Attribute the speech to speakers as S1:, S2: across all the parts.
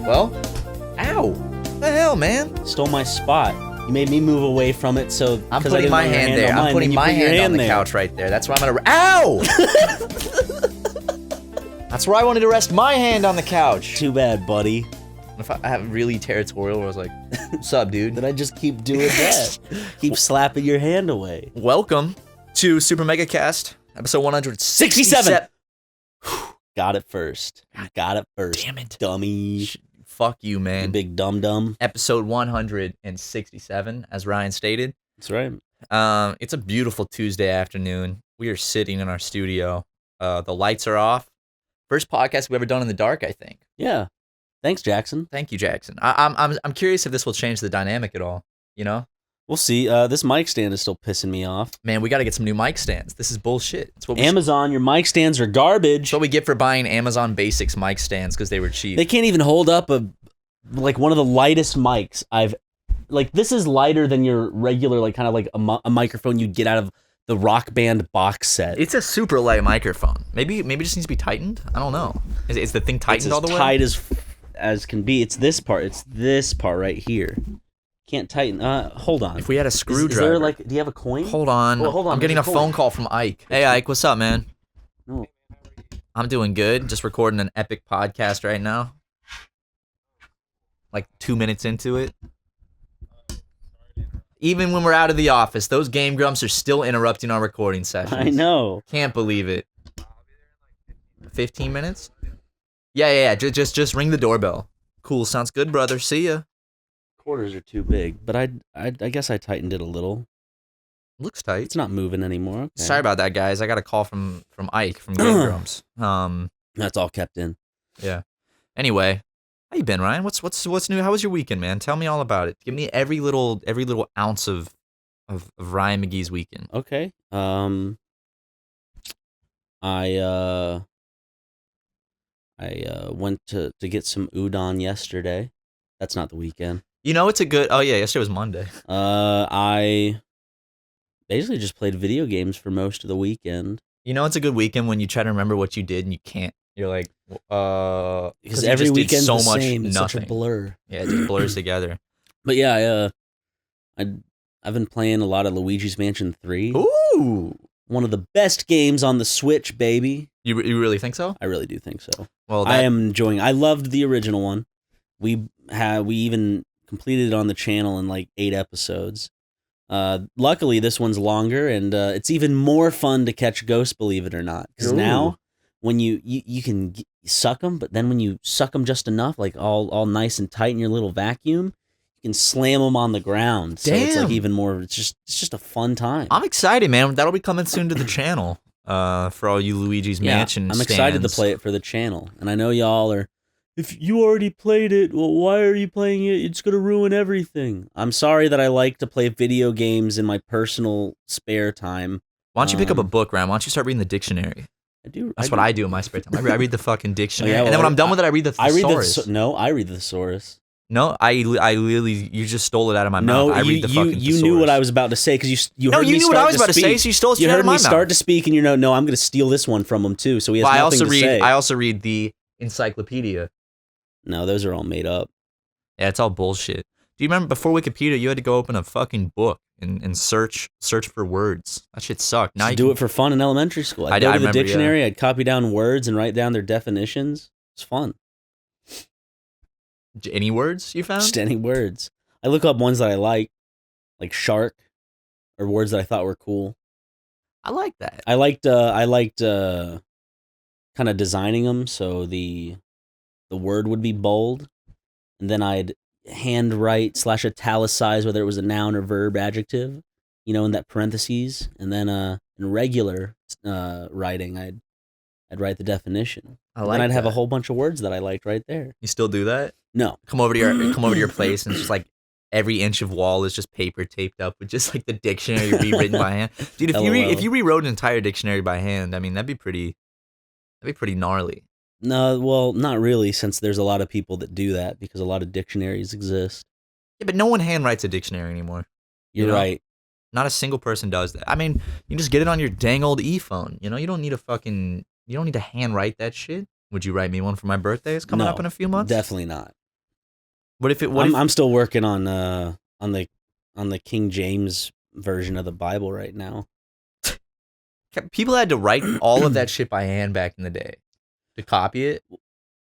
S1: Well, ow. What the hell, man?
S2: Stole my spot. You made me move away from it, so
S1: I'm putting my hand there. I'm putting my hand on the couch right there. That's where I'm gonna. Ow! That's where I wanted to rest my hand on the couch.
S2: Too bad, buddy.
S1: If I have really territorial, where I was like, "What's up, dude?"
S2: Then I just keep doing that. Keep slapping your hand away.
S1: Welcome to SuperMegaCast, episode 167.
S2: Got it first. Got it first.
S1: Damn it,
S2: dummy.
S1: Fuck you, man.
S2: You big dum-dum.
S1: Episode 167, as Ryan stated.
S2: That's right.
S1: It's a beautiful Tuesday afternoon. We are sitting in our studio. The lights are off. First podcast we've ever done in the dark, I think.
S2: Yeah. Thanks, Jackson.
S1: Thank you, Jackson. I'm curious if this will change the dynamic at all. You know?
S2: We'll see. This mic stand is still pissing me off.
S1: Man, we got to get some new mic stands. This is bullshit. It's what
S2: Amazon, your mic stands are garbage.
S1: It's what we get for buying Amazon Basics mic stands because they were cheap.
S2: They can't even hold up one of the lightest mics I've. Like, this is lighter than your regular, like, kind of like a microphone you'd get out of the Rock Band box set.
S1: It's a super light microphone. Maybe it just needs to be tightened. I don't know. Is the thing tightened all the way?
S2: It's tight as can be. It's this part. It's this part right here. Can't tighten. Hold on.
S1: If we had a screwdriver.
S2: Is there like? Do you have a coin?
S1: Hold on.
S2: Oh, hold on.
S1: I'm getting a phone call from Ike. Hey, Ike, what's up, man?
S2: No.
S1: I'm doing good. Just recording an epic podcast right now. Like 2 minutes into it. Even when we're out of the office, those Game Grumps are still interrupting our recording sessions.
S2: I know.
S1: Can't believe it. 15 minutes? Yeah. Just ring the doorbell. Cool, sounds good, brother. See ya.
S2: Quarters are too big, but I guess I tightened it a little.
S1: Looks tight.
S2: It's not moving anymore. Okay.
S1: Sorry about that, guys. I got a call from Ike from Game Grumps.
S2: That's all kept in.
S1: Yeah. Anyway, how you been, Ryan? What's new? How was your weekend, man? Tell me all about it. Give me every little ounce of Ryan McGee's weekend.
S2: Okay. I went to get some udon yesterday. That's not the weekend.
S1: You know, it's a good. Oh yeah, yesterday was Monday.
S2: I basically just played video games for most of the weekend.
S1: You know, it's a good weekend when you try to remember what you did and you can't. You're like,
S2: because every weekend's so much same. It's
S1: nothing.
S2: Such a blur.
S1: Yeah, it just blurs together.
S2: But yeah, I've been playing a lot of Luigi's Mansion 3.
S1: Ooh,
S2: one of the best games on the Switch, baby.
S1: You really think so?
S2: I really do think so.
S1: Well,
S2: I am enjoying. I loved the original one. We even completed it on the channel in like 8 episodes. Luckily, this one's longer, and it's even more fun to catch ghosts, believe it or not. Because now, when you can suck them, but then when you suck them just enough, like all nice and tight in your little vacuum, you can slam them on the ground. So it's like even more. It's just a fun time.
S1: I'm excited, man. That'll be coming soon to the channel. For all you Luigi's Mansion
S2: I'm excited to play it for the channel, and I know y'all are. If you already played it, well, why are you playing it? It's going to ruin everything. I'm sorry that I like to play video games in my personal spare time.
S1: Why don't you pick up a book, Ryan? Why don't you start reading the dictionary? That's what I do in my spare time. I read the fucking dictionary. And then when I'm done with it, I read the thesaurus.
S2: I read the thesaurus.
S1: No, I literally, you just stole it out of my mouth. I read the fucking thesaurus.
S2: You knew what I was about to say because you heard me start to speak. No, you knew what I was about to say,
S1: so you stole it straight out of my mouth.
S2: You heard me start to speak, and no, I'm going to steal this one from him, too, so he has nothing to say.
S1: I also read the encyclopedia.
S2: No, those are all made up.
S1: Yeah, it's all bullshit. Do you remember before Wikipedia, you had to go open a fucking book and search for words? That shit sucked. Now you
S2: do it for fun in elementary school. I'd go to the dictionary, I'd copy down words and write down their definitions. It's fun.
S1: Any words you found?
S2: Just any words. I look up ones that I like shark, or words that I thought were cool.
S1: I like that.
S2: I liked kind of designing them so the word would be bold, and then I'd handwrite / italicize whether it was a noun or verb adjective, in that parentheses, and then in regular writing I'd write the definition. And I'd have a whole bunch of words that I liked right there.
S1: You still do that?
S2: No.
S1: Come over to your place and it's just like every inch of wall is just paper taped up with just like the dictionary rewritten by hand. Dude, if you rewrote an entire dictionary by hand, I mean that'd be pretty gnarly.
S2: No, well, not really, since there's a lot of people that do that because a lot of dictionaries exist.
S1: Yeah, but no one handwrites a dictionary anymore.
S2: You're right.
S1: Not a single person does that. I mean, you just get it on your dang old e-phone. You don't need to handwrite that shit. Would you write me one for my birthday? It's coming up in a few months.
S2: Definitely not.
S1: What if it?
S2: I'm still working on the King James version of the Bible right now.
S1: People had to write all of that shit by hand back in the day to copy it.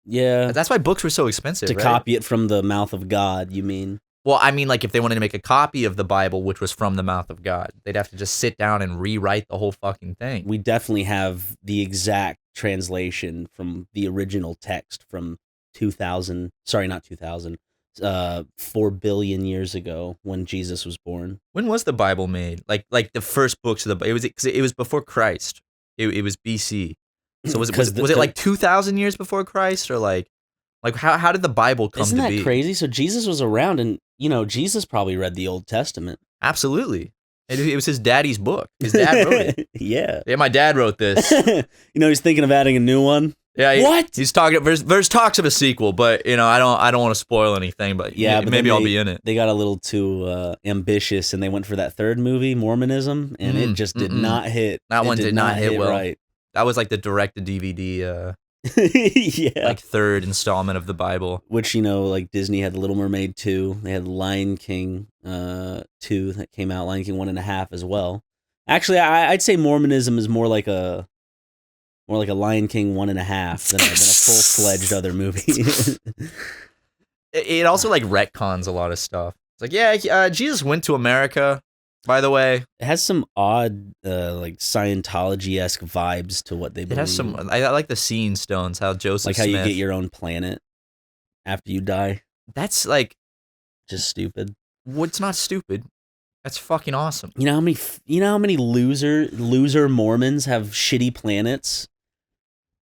S2: Yeah,
S1: that's why books were so expensive.
S2: To copy it from the mouth of God, you mean?
S1: Well, I mean, like if they wanted to make a copy of the Bible, which was from the mouth of God, they'd have to just sit down and rewrite the whole fucking thing.
S2: We definitely have the exact translation from the original text from 2000. Sorry, not 2000. 4 billion years ago when Jesus was born.
S1: When was the Bible made? Like the first books of the Bible? It was before Christ. It was BC. So was it like 2,000 years before Christ, or like how did the Bible come to be?
S2: Isn't that crazy? So Jesus was around, and Jesus probably read the Old Testament.
S1: Absolutely. It was his daddy's book. His dad wrote it.
S2: Yeah,
S1: my dad wrote this.
S2: He's thinking of adding a new one.
S1: Yeah,
S2: what?
S1: He's talking. There's talks of a sequel, but I don't want to spoil anything. But yeah, maybe I'll be in it.
S2: They got a little too ambitious, and they went for that third movie, Mormonism, and it just did not hit.
S1: That one did not hit well.
S2: Right.
S1: That was like the direct-to-DVD,
S2: yeah,
S1: like third installment of the Bible.
S2: Which like Disney had The Little Mermaid 2, they had Lion King 2 that came out, Lion King 1.5 as well. Actually, I'd say Mormonism is more like a Lion King 1.5 than a full-fledged other movie.
S1: It also like retcons a lot of stuff. It's like, yeah, Jesus went to America, by the way.
S2: It has some odd like Scientology-esque vibes to what they believe.
S1: It has some. I like the seeing stones, how Joseph Smith,
S2: you get your own planet after you die.
S1: That's like
S2: just stupid.
S1: What's not stupid? That's fucking awesome.
S2: You know how many loser Mormons have shitty planets?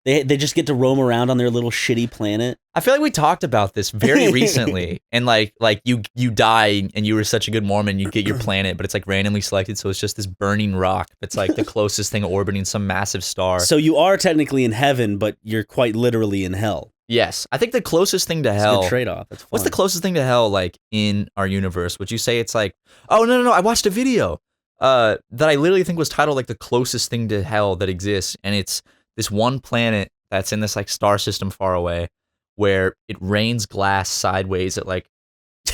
S2: They just get to roam around on their little shitty planet.
S1: I feel like we talked about this very recently, and like you die and you were such a good Mormon, you get your planet, but it's like randomly selected, so it's just this burning rock. It's like the closest thing orbiting some massive star.
S2: So you are technically in heaven, but you're quite literally in hell.
S1: Yes, I think the closest thing to hell.
S2: It's a good trade-off. That's fun.
S1: What's the closest thing to hell like in our universe? Would you say it's like? Oh no! I watched a video that I literally think was titled like the closest thing to hell that exists, and it's this one planet that's in this like star system far away, where it rains glass sideways at like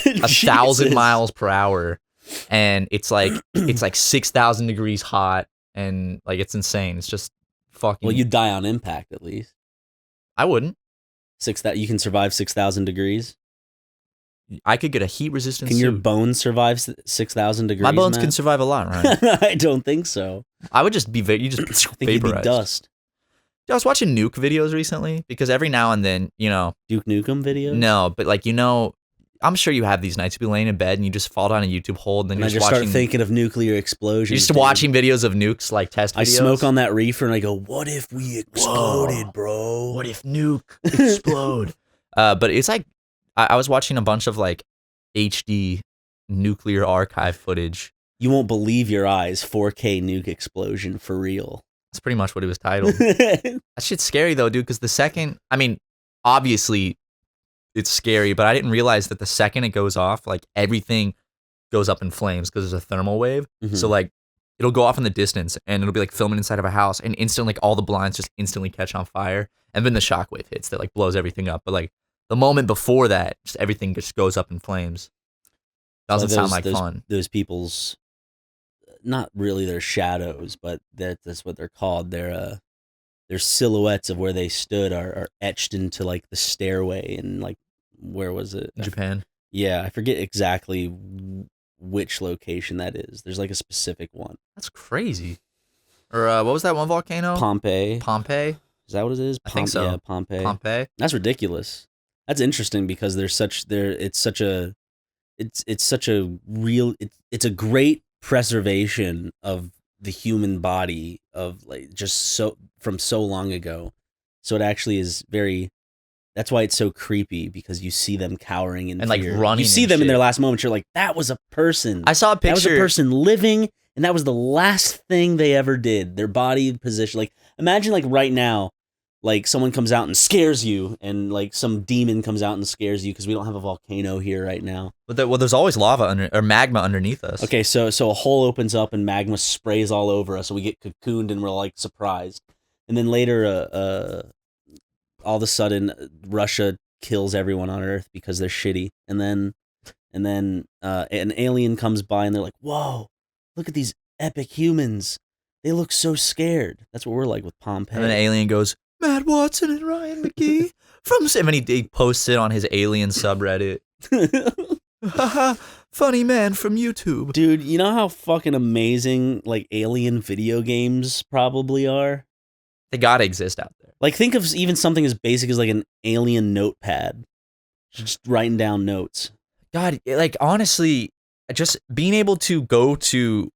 S1: 1,000 miles per hour, and it's like 6,000 degrees hot, and like it's insane. It's just fucking.
S2: Well, you die on impact at least.
S1: I wouldn't.
S2: That you can survive 6,000 degrees.
S1: I could get a heat resistant.
S2: Can your bones survive 6,000 degrees?
S1: My bones can survive a lot, right?
S2: I don't think so.
S1: I would just be you just
S2: I think you'd be dust.
S1: I was watching nuke videos recently because every now and then,
S2: Duke Nukem videos?
S1: No, but like, I'm sure you have these nights. You be laying in bed and you just fall down a YouTube hole and then
S2: I just start thinking of nuclear explosions.
S1: You're just watching videos of nukes, like test videos.
S2: I smoke on that reefer and I go, what if we exploded, bro?
S1: What if nuke explode? But it's like, I was watching a bunch of like HD nuclear archive footage.
S2: You won't believe your eyes. 4K nuke explosion for real.
S1: That's pretty much what it was titled. That shit's scary though, dude, because the second, obviously it's scary, but I didn't realize that the second it goes off, like everything goes up in flames because there's a thermal wave. Mm-hmm. So like it'll go off in the distance and it'll be like filming inside of a house and instantly like all the blinds just instantly catch on fire. And then the shockwave hits that like blows everything up. But like the moment before that, just everything just goes up in flames. Doesn't sound like fun.
S2: Those people's, not really their shadows, but that's what they're called. Their silhouettes of where they stood are etched into like the stairway and like, where was it?
S1: Japan.
S2: Yeah, I forget exactly which location that is. There's like a specific one.
S1: That's crazy. Or what was that one volcano?
S2: Pompeii.
S1: Pompeii?
S2: Is that what it is?
S1: I think so.
S2: Yeah, Pompeii.
S1: Pompeii.
S2: That's ridiculous. That's interesting because it's such a great preservation of the human body of like just so from so long ago. So it actually is very. That's why it's so creepy because you see them cowering in
S1: and
S2: fear.
S1: Like running.
S2: You see them in their last moments. You're like, that was a person.
S1: I saw a picture.
S2: That was a person living, and that was the last thing they ever did. Their body position. Like imagine like right now, like someone comes out and scares you, and like some demon comes out and scares you because we don't have a volcano here right now.
S1: But there's always lava or magma underneath us.
S2: Okay, so a hole opens up and magma sprays all over us, so we get cocooned and we're like surprised. And then later, all of a sudden, Russia kills everyone on Earth because they're shitty. And then an alien comes by and they're like, whoa, look at these epic humans. They look so scared. That's what we're like with Pompeii.
S1: And then an alien goes, Matt Watson and Ryan McGee from... And he posts it on his alien subreddit. Haha, funny man from YouTube.
S2: Dude, you know how fucking amazing like alien video games probably are?
S1: They gotta exist out there.
S2: Like, think of even something as basic as like an alien notepad. Just writing down notes.
S1: God, like, honestly, just being able to go to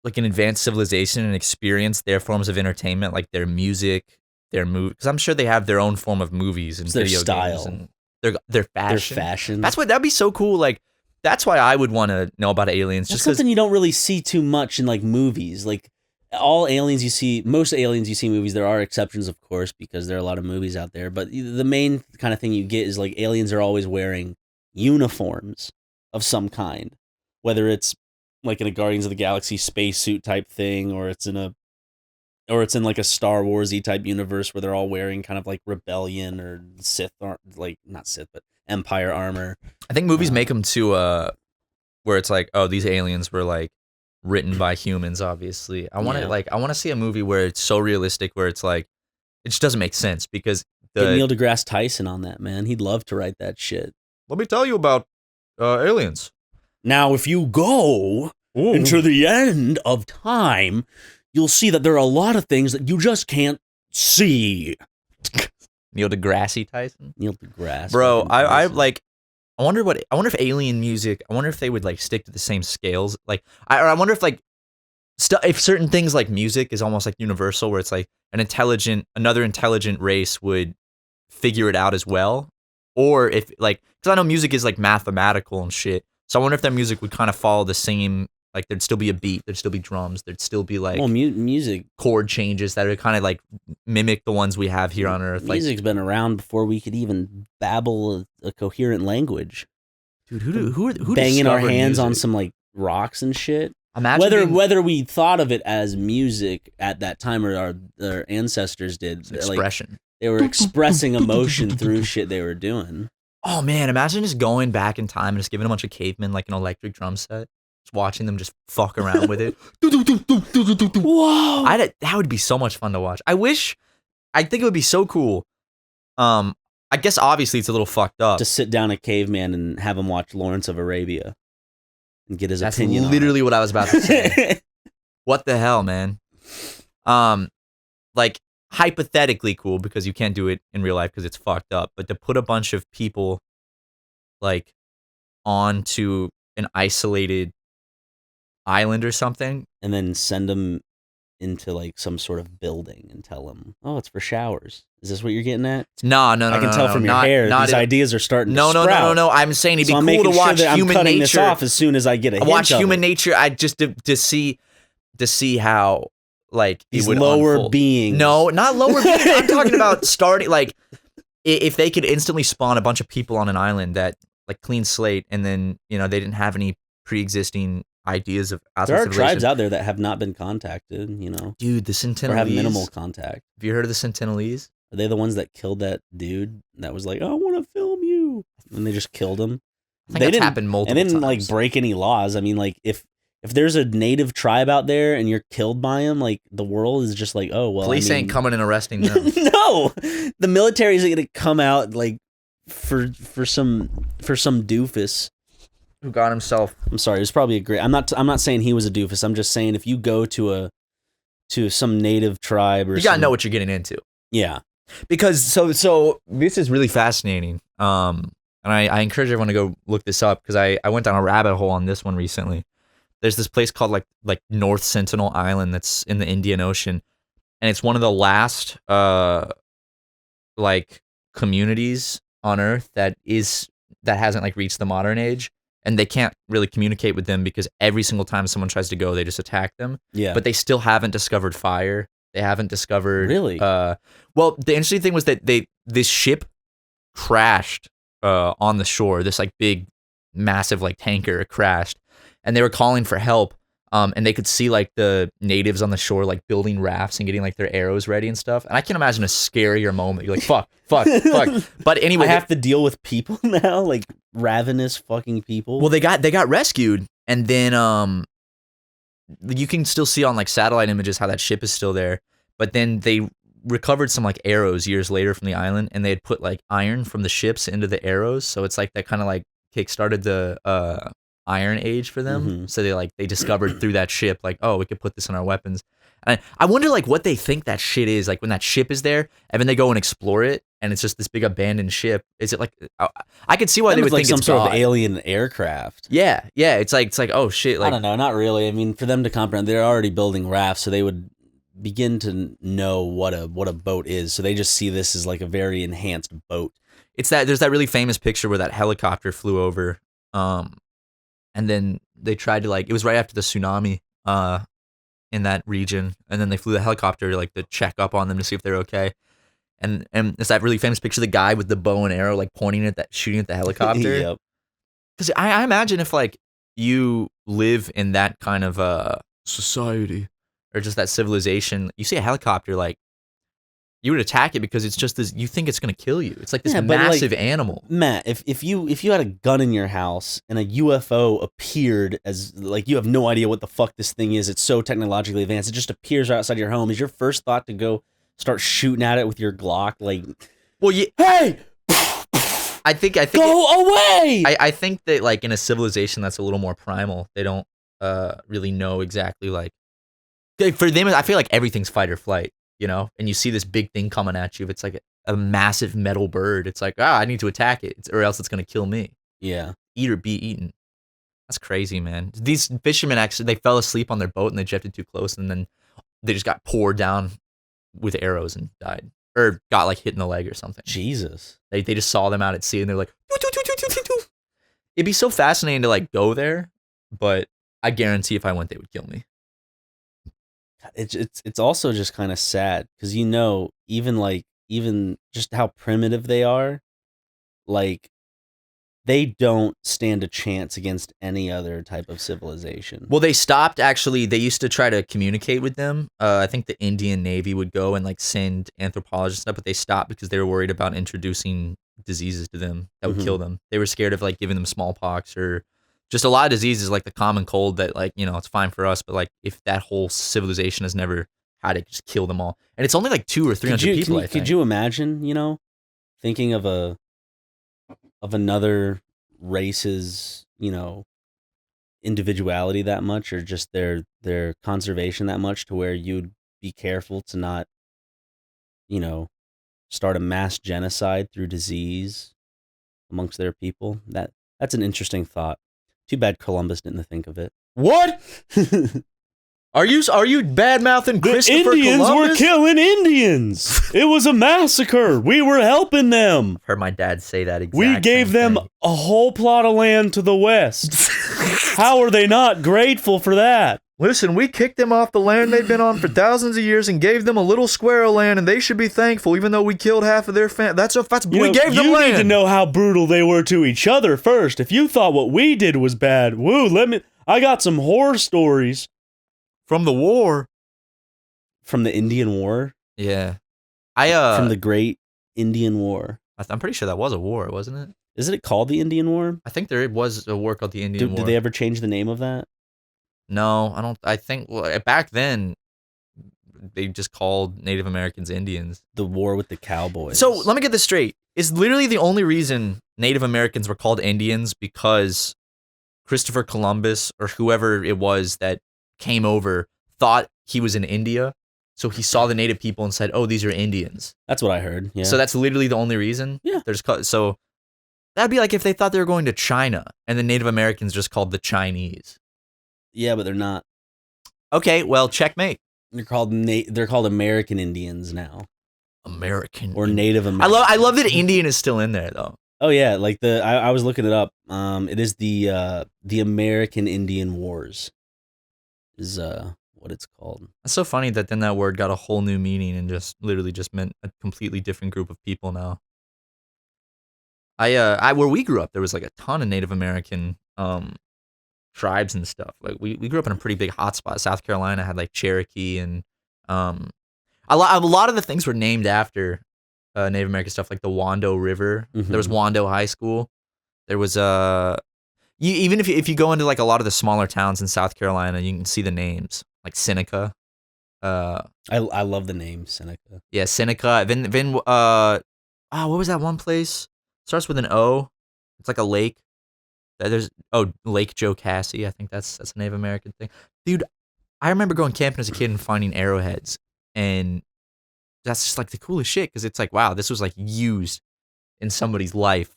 S1: like an advanced civilization and experience their forms of entertainment, like their music, their movie, because I'm sure they have their own form of movies and
S2: their
S1: video
S2: style.
S1: games and their fashion.
S2: Their fashion.
S1: That'd be so cool. Like, that's why I would want to know about aliens.
S2: That's
S1: just because
S2: something you don't really see too much in like movies. Like most aliens you see in movies, there are exceptions, of course, because there are a lot of movies out there. But the main kind of thing you get is like aliens are always wearing uniforms of some kind, whether it's like in a Guardians of the Galaxy spacesuit type thing, or it's in like a Star Wars-y type universe where they're all wearing kind of like rebellion or Sith, or like not Sith, but Empire armor.
S1: I think movies make them to where it's like, oh, these aliens were like written by humans. Obviously, I want to see a movie where it's so realistic, where it's like it just doesn't make sense because
S2: Get Neil deGrasse Tyson on that, man. He'd love to write that shit.
S1: Let me tell you about aliens.
S2: Now, if you go into the end of time, you'll see that there are a lot of things that you just can't see.
S1: Neil deGrasse Tyson?
S2: Neil deGrasse.
S1: Bro, I wonder if alien music, I wonder if they would like stick to the same scales. Like, I wonder if like if certain things like music is almost like universal, where it's like another intelligent race would figure it out as well. Or if like, because I know music is like mathematical and shit. So I wonder if their music would kind of follow the same, like there'd still be a beat, there'd still be drums, there'd still be like
S2: music
S1: chord changes that would kind of like mimic the ones we have here on Earth.
S2: Music's been around before we could even babble a coherent language.
S1: Dude, who
S2: banging our hands
S1: music
S2: on some like rocks and shit?
S1: Imagine
S2: whether we thought of it as music at that time or our ancestors did,
S1: expression.
S2: Like, they were expressing emotion through shit they were doing.
S1: Oh man, imagine just going back in time and just giving a bunch of cavemen like an electric drum set. Just watching them just fuck around with it.
S2: Whoa!
S1: That would be so much fun to watch. I think it would be so cool. I guess obviously it's a little fucked up.
S2: To sit down a caveman and have him watch Lawrence of Arabia and get his opinion.
S1: That's literally what I was about to say. What the hell, man? Like, hypothetically cool because you can't do it in real life because it's fucked up. But to put a bunch of people like onto an isolated island or something,
S2: and then send them into like some sort of building and tell them, "Oh, it's for showers." Is this what you're getting at?
S1: No. I
S2: can tell from your hair. These ideas are starting to sprout.
S1: No. I'm saying it'd be
S2: I'm
S1: cool to watch
S2: sure
S1: human
S2: cutting
S1: nature.
S2: This off as soon as I get a hint
S1: watch
S2: of
S1: human
S2: it.
S1: nature. I just to see how like
S2: these
S1: it would
S2: lower
S1: unfold.
S2: beings.
S1: No, not lower beings. I'm talking about starting like if they could instantly spawn a bunch of people on an island that like clean slate, and then they didn't have any pre-existing ideas of
S2: there are tribes out there that have not been contacted,
S1: Dude, the Sentinelese.
S2: Or have minimal contact.
S1: Have you heard of the Sentinelese?
S2: Are they the ones that killed that dude that was like, I want to film you? And they just killed him?
S1: I think that's happened multiple times.
S2: And didn't like break any laws. I mean, like if there's a native tribe out there and you're killed by them, like the world is just like, oh, well.
S1: Police ain't coming and arresting them.
S2: No, the military isn't going to come out like for some doofus.
S1: Who got himself?
S2: I'm sorry. It was probably a great. I'm not saying he was a doofus. I'm just saying if you go to some native tribe or
S1: you gotta know what you're getting into.
S2: Yeah,
S1: because so this is really fascinating. And I encourage everyone to go look this up because I went down a rabbit hole on this one recently. There's this place called like North Sentinel Island that's in the Indian Ocean, and it's one of the last like communities on Earth that hasn't like reached the modern age. And they can't really communicate with them because every single time someone tries to go, they just attack them.
S2: Yeah.
S1: But they still haven't discovered fire. They haven't discovered...
S2: Really?
S1: Well, the interesting thing was that this ship crashed on the shore. This like big, massive like tanker crashed. And they were calling for help. And they could see like the natives on the shore like building rafts and getting like their arrows ready and stuff. And I can imagine a scarier moment. You're like, fuck. But anyway,
S2: I have to deal with people now, like ravenous fucking people.
S1: Well, they got rescued, and then you can still see on like satellite images how that ship is still there. But then they recovered some like arrows years later from the island, and they had put like iron from the ships into the arrows. So it's like that kind of like kickstarted the Iron Age for them.
S2: Mm-hmm.
S1: So they discovered through that ship like, oh, we could put this in our weapons. And I wonder like what they think that shit is, like when that ship is there and then they go and explore it and it's just this big abandoned ship. Is it like I could see why they would
S2: like
S1: think
S2: some
S1: it's
S2: sort
S1: God.
S2: of alien aircraft.
S1: Yeah, it's like oh shit, like
S2: I don't know, not really. I mean, for them to comprehend, they're already building rafts, so they would begin to know what a boat is. So they just see this as like a very enhanced boat.
S1: It's that there's that really famous picture where that helicopter flew over, and then they tried to like it was right after the tsunami in that region, and then they flew the helicopter like to check up on them to see if they're okay. And it's that really famous picture of the guy with the bow and arrow like pointing at that shooting at the helicopter.
S2: Yep.
S1: Because I imagine if like you live in that kind of society or just that civilization, you see a helicopter like you would attack it because it's just this. You think it's gonna kill you. It's like this massive animal.
S2: Matt, if you had a gun in your house and a UFO appeared as like you have no idea what the fuck this thing is. It's so technologically advanced. It just appears right outside your home. Is your first thought to go start shooting at it with your Glock? Like,
S1: well,
S2: hey,
S1: I think
S2: go away.
S1: I think that like in a civilization that's a little more primal, they don't really know exactly like for them. I feel like everything's fight or flight. You know, and you see this big thing coming at you. If it's like a massive metal bird, it's like, I need to attack it or else it's going to kill me.
S2: Yeah.
S1: Eat or be eaten. That's crazy, man. These fishermen actually, they fell asleep on their boat and they drifted too close and then they just got poured down with arrows and died. Or got like hit in the leg or something.
S2: Jesus.
S1: They just saw them out at sea and they're like, doo, doo, doo, doo, doo, doo. It'd be so fascinating to like go there, but I guarantee if I went, they would kill me.
S2: It's also just kind of sad because even just how primitive they are, like they don't stand a chance against any other type of civilization.
S1: Well, they stopped actually. They used to try to communicate with them. I think the Indian Navy would go and like send anthropologists and stuff, but they stopped because they were worried about introducing diseases to them that would kill them. They were scared of like giving them smallpox or just a lot of diseases like the common cold that like, you know, it's fine for us, but like if that whole civilization has never had it, just kill them all. And it's only like 200 or 300 people, I think.
S2: Could you imagine, you know, thinking of another race's, you know, individuality that much or just their conservation that much to where you'd be careful to not, you know, start a mass genocide through disease amongst their people? That's an interesting thought. Too bad Columbus didn't think of it.
S1: What? Are you bad-mouthing Christopher Columbus?
S2: Indians were killing Indians. It was a massacre. We were helping them.
S1: I've heard my dad say that exactly.
S2: We gave them a whole plot of land to the west. How are they not grateful for that?
S1: Listen, we kicked them off the land they'd been on for thousands of years and gave them a little square of land, and they should be thankful, even though we killed half of their family. We gave them land.
S2: You need to know how brutal they were to each other first. If you thought what we did was bad, I got some horror stories.
S1: From the war.
S2: From the Indian War?
S1: Yeah.
S2: From the Great Indian War.
S1: I'm pretty sure that was a war, wasn't it?
S2: Isn't it called the Indian War?
S1: I think there was a war called the Indian War.
S2: Did they ever change the name of that?
S1: No, I don't. I think back then they just called Native Americans Indians.
S2: The war with the cowboys.
S1: So let me get this straight. It's literally the only reason Native Americans were called Indians because Christopher Columbus or whoever it was that came over thought he was in India. So he saw the native people and said, oh, these are Indians.
S2: That's what I heard. Yeah.
S1: So that's literally the only reason?
S2: Yeah.
S1: So that'd be like if they thought they were going to China and the Native Americans just called the Chinese.
S2: Yeah, but they're not. Okay,
S1: well, checkmate.
S2: They're called American Indians now.
S1: American
S2: or Native American.
S1: I love that Indian is still in there though.
S2: Oh yeah, like I was looking it up. It is the American Indian Wars. Is what it's called.
S1: It's so funny that then that word got a whole new meaning and just literally just meant a completely different group of people now. Where we grew up, there was like a ton of Native American tribes and stuff. Like we grew up in a pretty big hotspot. South Carolina had like Cherokee and a lot of the things were named after Native American stuff, like the Wando River. There was Wando High School. There was even if you go into like a lot of the smaller towns in South Carolina, you can see the names like Seneca.
S2: I love the name Seneca.
S1: Yeah, Seneca. Then what was that one place? Starts with an O. It's like a lake. There's Lake Joe Cassie. I think that's a Native American thing. Dude, I remember going camping as a kid and finding arrowheads, and that's just like the coolest shit because it's like, wow, this was like used in somebody's life,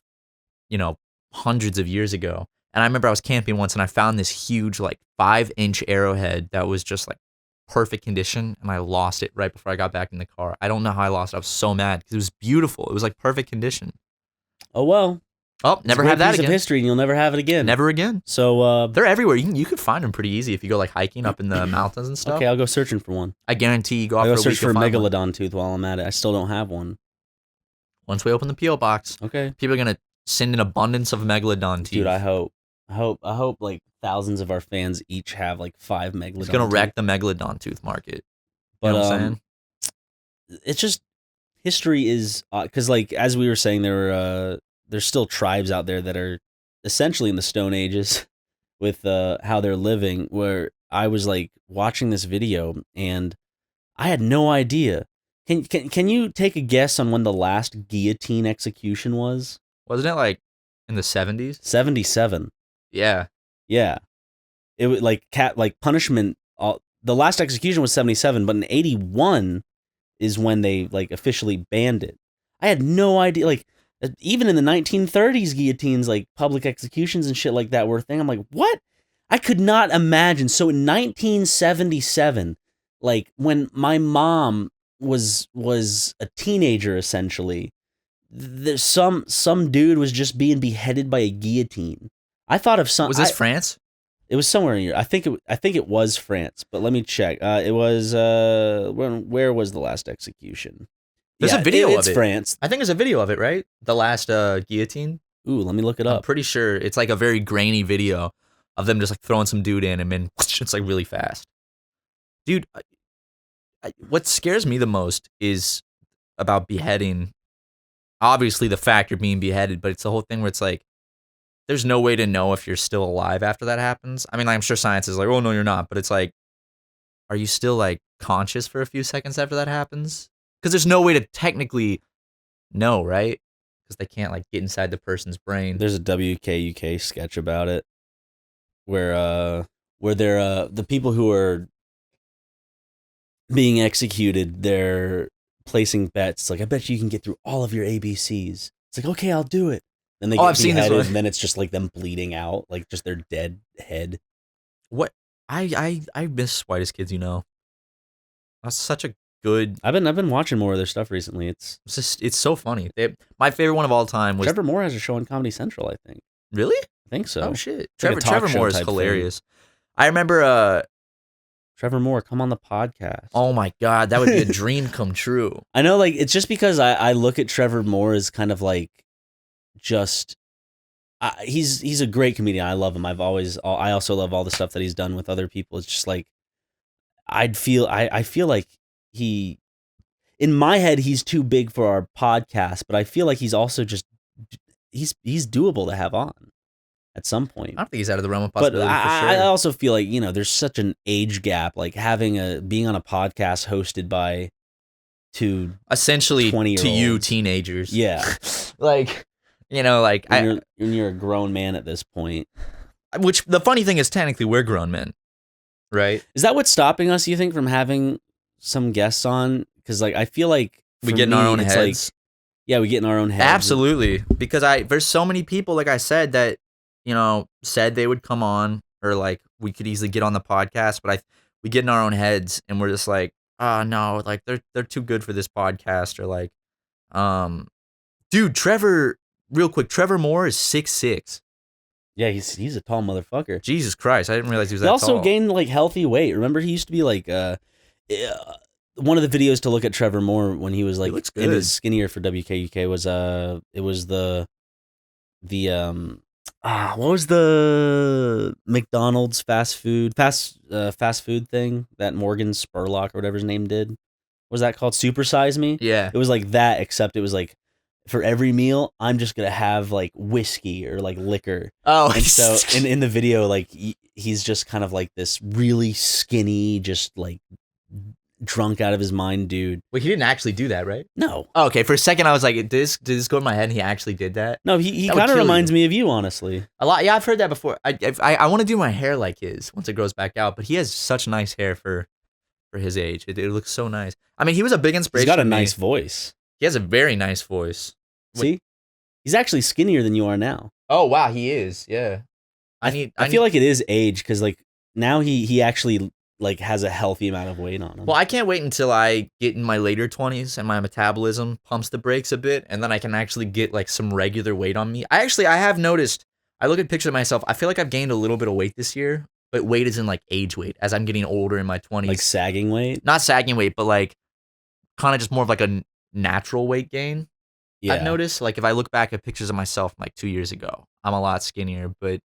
S1: hundreds of years ago. And I remember I was camping once and I found this huge like 5-inch arrowhead that was just like perfect condition, and I lost it right before I got back in the car. I don't know how I lost it. I was so mad because it was beautiful. It was like perfect condition.
S2: Oh well.
S1: Oh, never have that
S2: again. It's a piece of history, and you'll never have it again.
S1: Never again.
S2: So
S1: they're everywhere. You could find them pretty easy if you go like hiking up in the mountains and stuff.
S2: Okay, I'll go searching for one.
S1: I guarantee you go
S2: I'll
S1: out
S2: go
S1: for a week,
S2: search for a
S1: you'll find one.
S2: megalodon tooth while I'm at it. I still don't have one.
S1: Once we open the P.O. box,
S2: okay,
S1: people are gonna send an abundance of megalodon teeth.
S2: Dude, I hope like thousands of our fans each have like 5 megalodon.
S1: It's gonna wreck the megalodon tooth market.
S2: But
S1: you know what I'm saying?
S2: It's just history is because like as we were saying, there's still tribes out there that are essentially in the Stone Ages with how they're living. Where I was like watching this video and I had no idea. Can you take a guess on when the last guillotine execution was?
S1: Wasn't it like in the 70s?
S2: 77.
S1: Yeah.
S2: Yeah. It was like punishment. The last execution was 77, but in 81 is when they like officially banned it. I had no idea. Like even in the 1930s, guillotines, like public executions and shit like that were a thing. I'm like, what? I could not imagine. So in 1977, like when my mom was a teenager, essentially, there's some dude was just being beheaded by a guillotine. I thought of some.
S1: Was this France?
S2: It was somewhere in Europe. I think it was France, but let me check. It was where was the last execution?
S1: There's a video of it.
S2: It's France.
S1: I think there's a video of it, right? The last guillotine.
S2: Ooh, let me look it up.
S1: I'm pretty sure it's like a very grainy video of them just like throwing some dude in and then it's like really fast. Dude, what scares me the most is about beheading. Obviously, the fact you're being beheaded, but it's the whole thing where it's like, there's no way to know if you're still alive after that happens. I mean, I'm sure science is like, oh, no, you're not. But it's like, are you still like conscious for a few seconds after that happens? Because there's no way to technically know, right? Because they can't like get inside the person's brain.
S2: There's a WKUK sketch about it where they're the people who are being executed, they're placing bets. It's like, I bet you can get through all of your ABCs. It's like, okay, I'll do it. Then they get
S1: I've seen this one.
S2: and then it's just like them bleeding out, like just their dead head.
S1: What I miss Whitest Kids, That's such a good.
S2: I've been watching more of their stuff recently. It's
S1: so funny. My favorite one of all time was
S2: Trevor Moore has a show on Comedy Central, I think.
S1: Really?
S2: I think so.
S1: Oh shit.
S2: Like
S1: Trevor Moore is hilarious. I remember
S2: Trevor Moore, come on the podcast.
S1: Oh my god, that would be a dream come true.
S2: I know, like, it's just because I look at Trevor Moore as kind of like just he's a great comedian. I love him. I also love all the stuff that he's done with other people. It's just like I feel like he, in my head, he's too big for our podcast, but I feel like he's also just he's doable to have on at some point.
S1: I don't think he's out of the realm of possibility.
S2: But
S1: for sure.
S2: I also feel like, there's such an age gap, like being on a podcast hosted by two
S1: essentially
S2: 20-year-olds.
S1: To you teenagers.
S2: Yeah.
S1: like
S2: you're a grown man at this point.
S1: Which the funny thing is, technically we're grown men, right?
S2: Is that what's stopping us, you think, from having some guests on? Because like I feel like
S1: we get in our own heads.
S2: Yeah, we get in our own heads.
S1: Absolutely, because there's so many people, like I said, that said they would come on, or like we could easily get on the podcast, but we get in our own heads and we're just like, oh no, like they're too good for this podcast, or like, dude, real quick, Trevor Moore is 6'6".
S2: Yeah, he's a tall motherfucker.
S1: Jesus Christ, I didn't realize he was that
S2: tall. He also
S1: tall.
S2: gained like healthy weight. Remember, he used to be like one of the videos to look at Trevor Moore when he was like skinnier for WKUK was it was the what was the McDonald's fast food thing that Morgan Spurlock or whatever his name did? What was that called? Super Size Me?
S1: Yeah.
S2: It was like that, except it was like for every meal, I'm just gonna have like whiskey or like liquor.
S1: Oh,
S2: and so in the video, like he's just kind of like this really skinny, just like drunk out of his mind dude.
S1: Wait, he didn't actually do that, right?
S2: No.
S1: Oh, okay, for a second I was like, did this go in my head and he actually did that?
S2: No, he kind of reminds me of you, honestly.
S1: A lot. Yeah, I've heard that before. I want to do my hair like his once it grows back out, but he has such nice hair for his age. It looks so nice. I mean, he was a big inspiration.
S2: He's got a nice voice.
S1: He has a very nice voice.
S2: See? He's actually skinnier than you are now.
S1: Oh, wow, he is. Yeah. I
S2: feel like it is age because like now he actually like has a healthy amount of weight on him.
S1: Well, I can't wait until I get in my later 20s and my metabolism pumps the brakes a bit, and then I can actually get like some regular weight on me. I have noticed, I look at pictures of myself, I feel like I've gained a little bit of weight this year, but weight is in like age weight as I'm getting older in my 20s.
S2: Like sagging weight?
S1: Not sagging weight, but like kind of just more of like a natural weight gain. Yeah. I've noticed, like if I look back at pictures of myself like 2 years ago, I'm a lot skinnier, but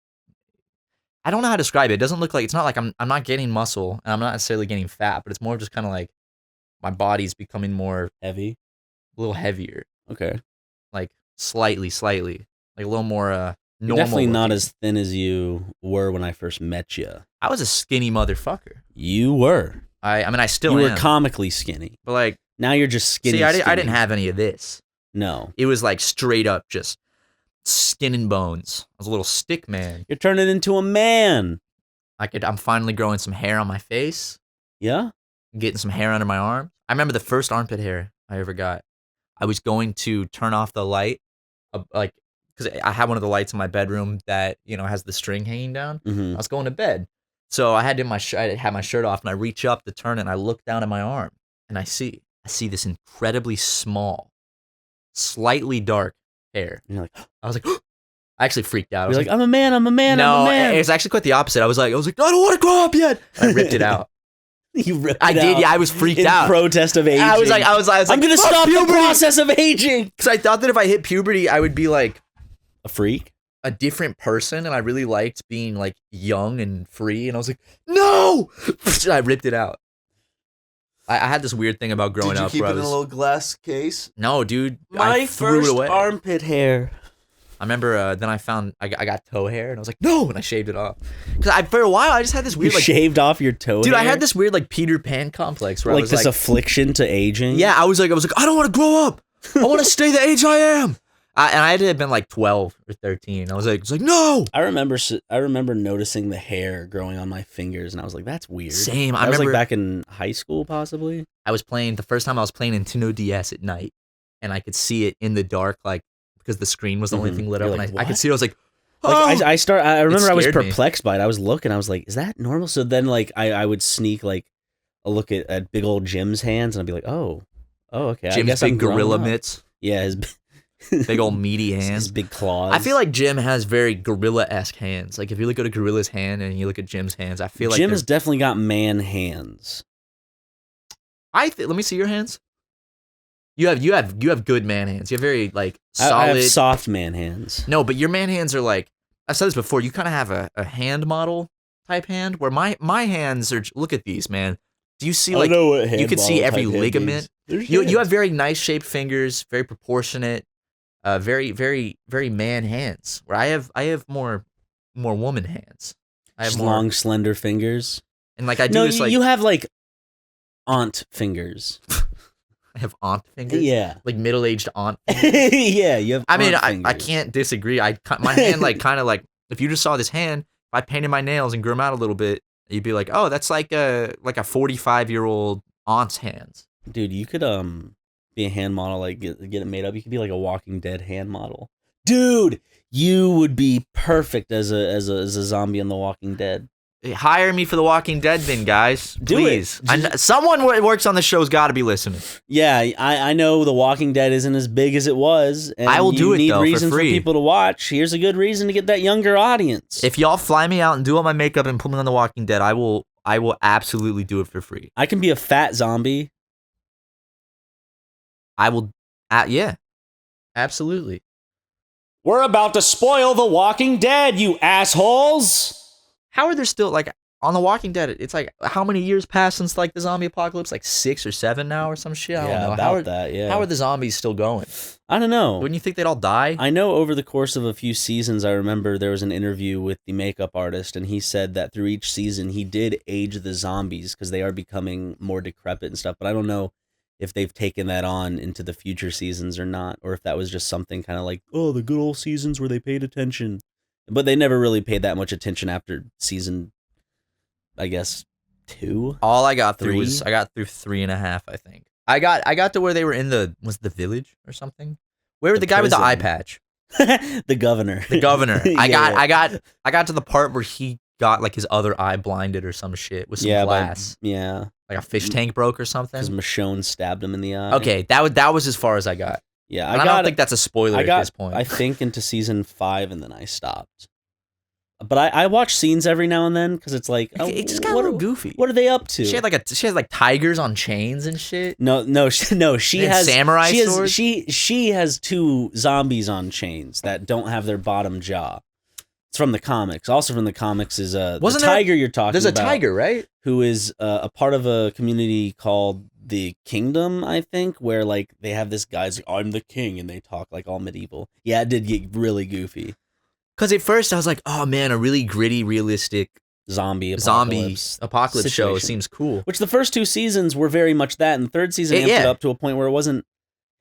S1: I don't know how to describe it. It doesn't look like, it's not like I'm not gaining muscle and I'm not necessarily getting fat, but it's more just kind of like my body's becoming more
S2: heavy,
S1: a little heavier.
S2: Okay.
S1: Like slightly, like a little more normal.
S2: You're definitely
S1: looking.
S2: not as thin as you were when I first met you.
S1: I was a skinny motherfucker.
S2: You were.
S1: I mean, I still am.
S2: You were comically skinny.
S1: But like,
S2: now you're just skinny.
S1: See, I didn't have any of this.
S2: No.
S1: It was like straight up just skin and bones. I was a little stick man.
S2: You're turning into a man.
S1: I'm finally growing some hair on my face.
S2: Yeah?
S1: Getting some hair under my arm. I remember the first armpit hair I ever got. I was going to turn off the light, like, because I had one of the lights in my bedroom that, you know, has the string hanging down.
S2: Mm-hmm.
S1: I was going to bed. So I had my shirt off, and I reach up to turn it, and I look down at my arm, and I see this incredibly small, slightly dark hair.
S2: And you're like,
S1: I was like, I actually freaked out.
S2: You're like, I'm a man. No, I'm a man.
S1: It's actually quite the opposite. I was like, I don't want to grow up yet. I ripped it out.
S2: You ripped it
S1: I
S2: out.
S1: did. Yeah, I was freaked out.
S2: In protest of aging.
S1: I was like,
S2: I'm gonna stop the process of aging.
S1: Because I thought that if I hit puberty, I would be like
S2: a freak,
S1: a different person, and I really liked being like young and free. And I was like, no. I ripped it out. I had this weird thing about growing up.
S3: Did you keep it in a little glass case?
S1: No, dude.
S2: My
S1: I threw
S2: first
S1: it away.
S2: armpit hair.
S1: I remember then I got toe hair, and I was like, no, and I shaved it off. Because for a while, I just had this weird
S2: You shaved off your toe
S1: dude,
S2: hair?
S1: I had this weird like Peter Pan complex where
S2: like
S1: I was
S2: this affliction to aging?
S1: Yeah, I was like, I don't want to grow up. I want to stay the age I am. And I had to have been like 12 or 13. I was like, no.
S2: I remember noticing the hair growing on my fingers, and I was like, that's weird.
S1: Same.
S2: I was like back in high school, possibly.
S1: The first time I was playing Nintendo DS at night, and I could see it in the dark, like, because the screen was the only thing lit up,
S2: like,
S1: and I could see it. I was like,
S2: oh! I remember I was
S1: scared me.
S2: perplexed by it. I was looking, I was like, is that normal? So then, like, I would sneak, like, a look at big old Jim's hands, and I'd be like, oh, okay.
S1: Jim's
S2: I guess
S1: big
S2: I'm
S1: gorilla mitts.
S2: Yeah, his
S1: big old meaty hands.
S2: His big claws.
S1: I feel like Jim has very gorilla-esque hands. Like, if you look at a gorilla's hand and you look at Jim's hands, I feel like
S2: Jim has definitely got man hands.
S1: let me see your hands. You have good man hands. You have very like solid.
S2: I have soft man hands.
S1: No, but your man hands are like, I've said this before. You kind of have a hand model type hand, where my hands are. Look at these, man. Do you see like you could see every ligament? You have very nice shaped fingers, very proportionate, very very very man hands. Where I have more woman hands. I have more
S2: long slender fingers.
S1: And like I do this like
S2: you have like aunt fingers.
S1: I have aunt fingers.
S2: Yeah,
S1: like middle-aged aunt.
S2: Yeah, you have.
S1: I mean, I can't disagree. My hand like kind of like, if you just saw this hand, if I painted my nails and grew them out a little bit, you'd be like, oh, that's like a 45-year-old aunt's hands.
S2: Dude, you could be a hand model, like get it made up. You could be like a Walking Dead hand model. Dude, you would be perfect as a zombie in The Walking Dead.
S1: Hire me for The Walking Dead then, guys. Please. Someone who works on the show's got to be listening.
S2: Yeah, I know The Walking Dead isn't as big as it was. And
S1: I will do it, though, for free.
S2: You need reason for people to watch. Here's a good reason to get that younger audience.
S1: If y'all fly me out and do all my makeup and put me on The Walking Dead, I will absolutely do it for free.
S2: I can be a fat zombie.
S1: I will, yeah, absolutely.
S2: We're about to spoil The Walking Dead, you assholes!
S1: How are there still, like, on The Walking Dead, it's like, how many years passed since, like, the zombie apocalypse? Like 6 or 7 now or some shit? I don't know. How are the zombies still going?
S2: I don't know.
S1: Wouldn't you think they'd all die?
S2: I know over the course of a few seasons, I remember there was an interview with the makeup artist, and he said that through each season, he did age the zombies because they are becoming more decrepit and stuff, but I don't know if they've taken that on into the future seasons or not, or if that was just something kind of like, oh, the good old seasons where they paid attention. But they never really paid that much attention after season, I guess, 2?
S1: All I got through
S2: 3?
S1: was, I got through 3.5, I think. I got to where they were in was the village or something? Where was the guy with the eye patch?
S2: The governor.
S1: The governor.
S2: Yeah,
S1: I got to the part where he got like his other eye blinded or some shit with some glass.
S2: Yeah.
S1: Like a fish tank broke or something.
S2: Because Michonne stabbed him in the eye.
S1: Okay, that was as far as I got.
S2: Yeah,
S1: I don't think that's a spoiler at this point.
S2: I think into season 5 and then I stopped. But I watch scenes every now and then because it's like, oh,
S1: it just got a little goofy.
S2: What are they up to?
S1: She had like tigers on chains and shit.
S2: No. She has
S1: samurai swords.
S2: She has 2 zombies on chains that don't have their bottom jaw. It's from the comics. Also from the comics is the tiger you're talking about.
S1: There's a tiger, right?
S2: Who is a part of a community called the Kingdom, I think, where like they have this guy's like, I'm the king, and they talk like all medieval. Yeah, it did get really goofy.
S1: Because at first I was like, oh man, a really gritty, realistic
S2: zombie
S1: apocalypse show seems cool.
S2: Which the first 2 seasons were very much that, and the 3rd season amped it up to a point where it wasn't.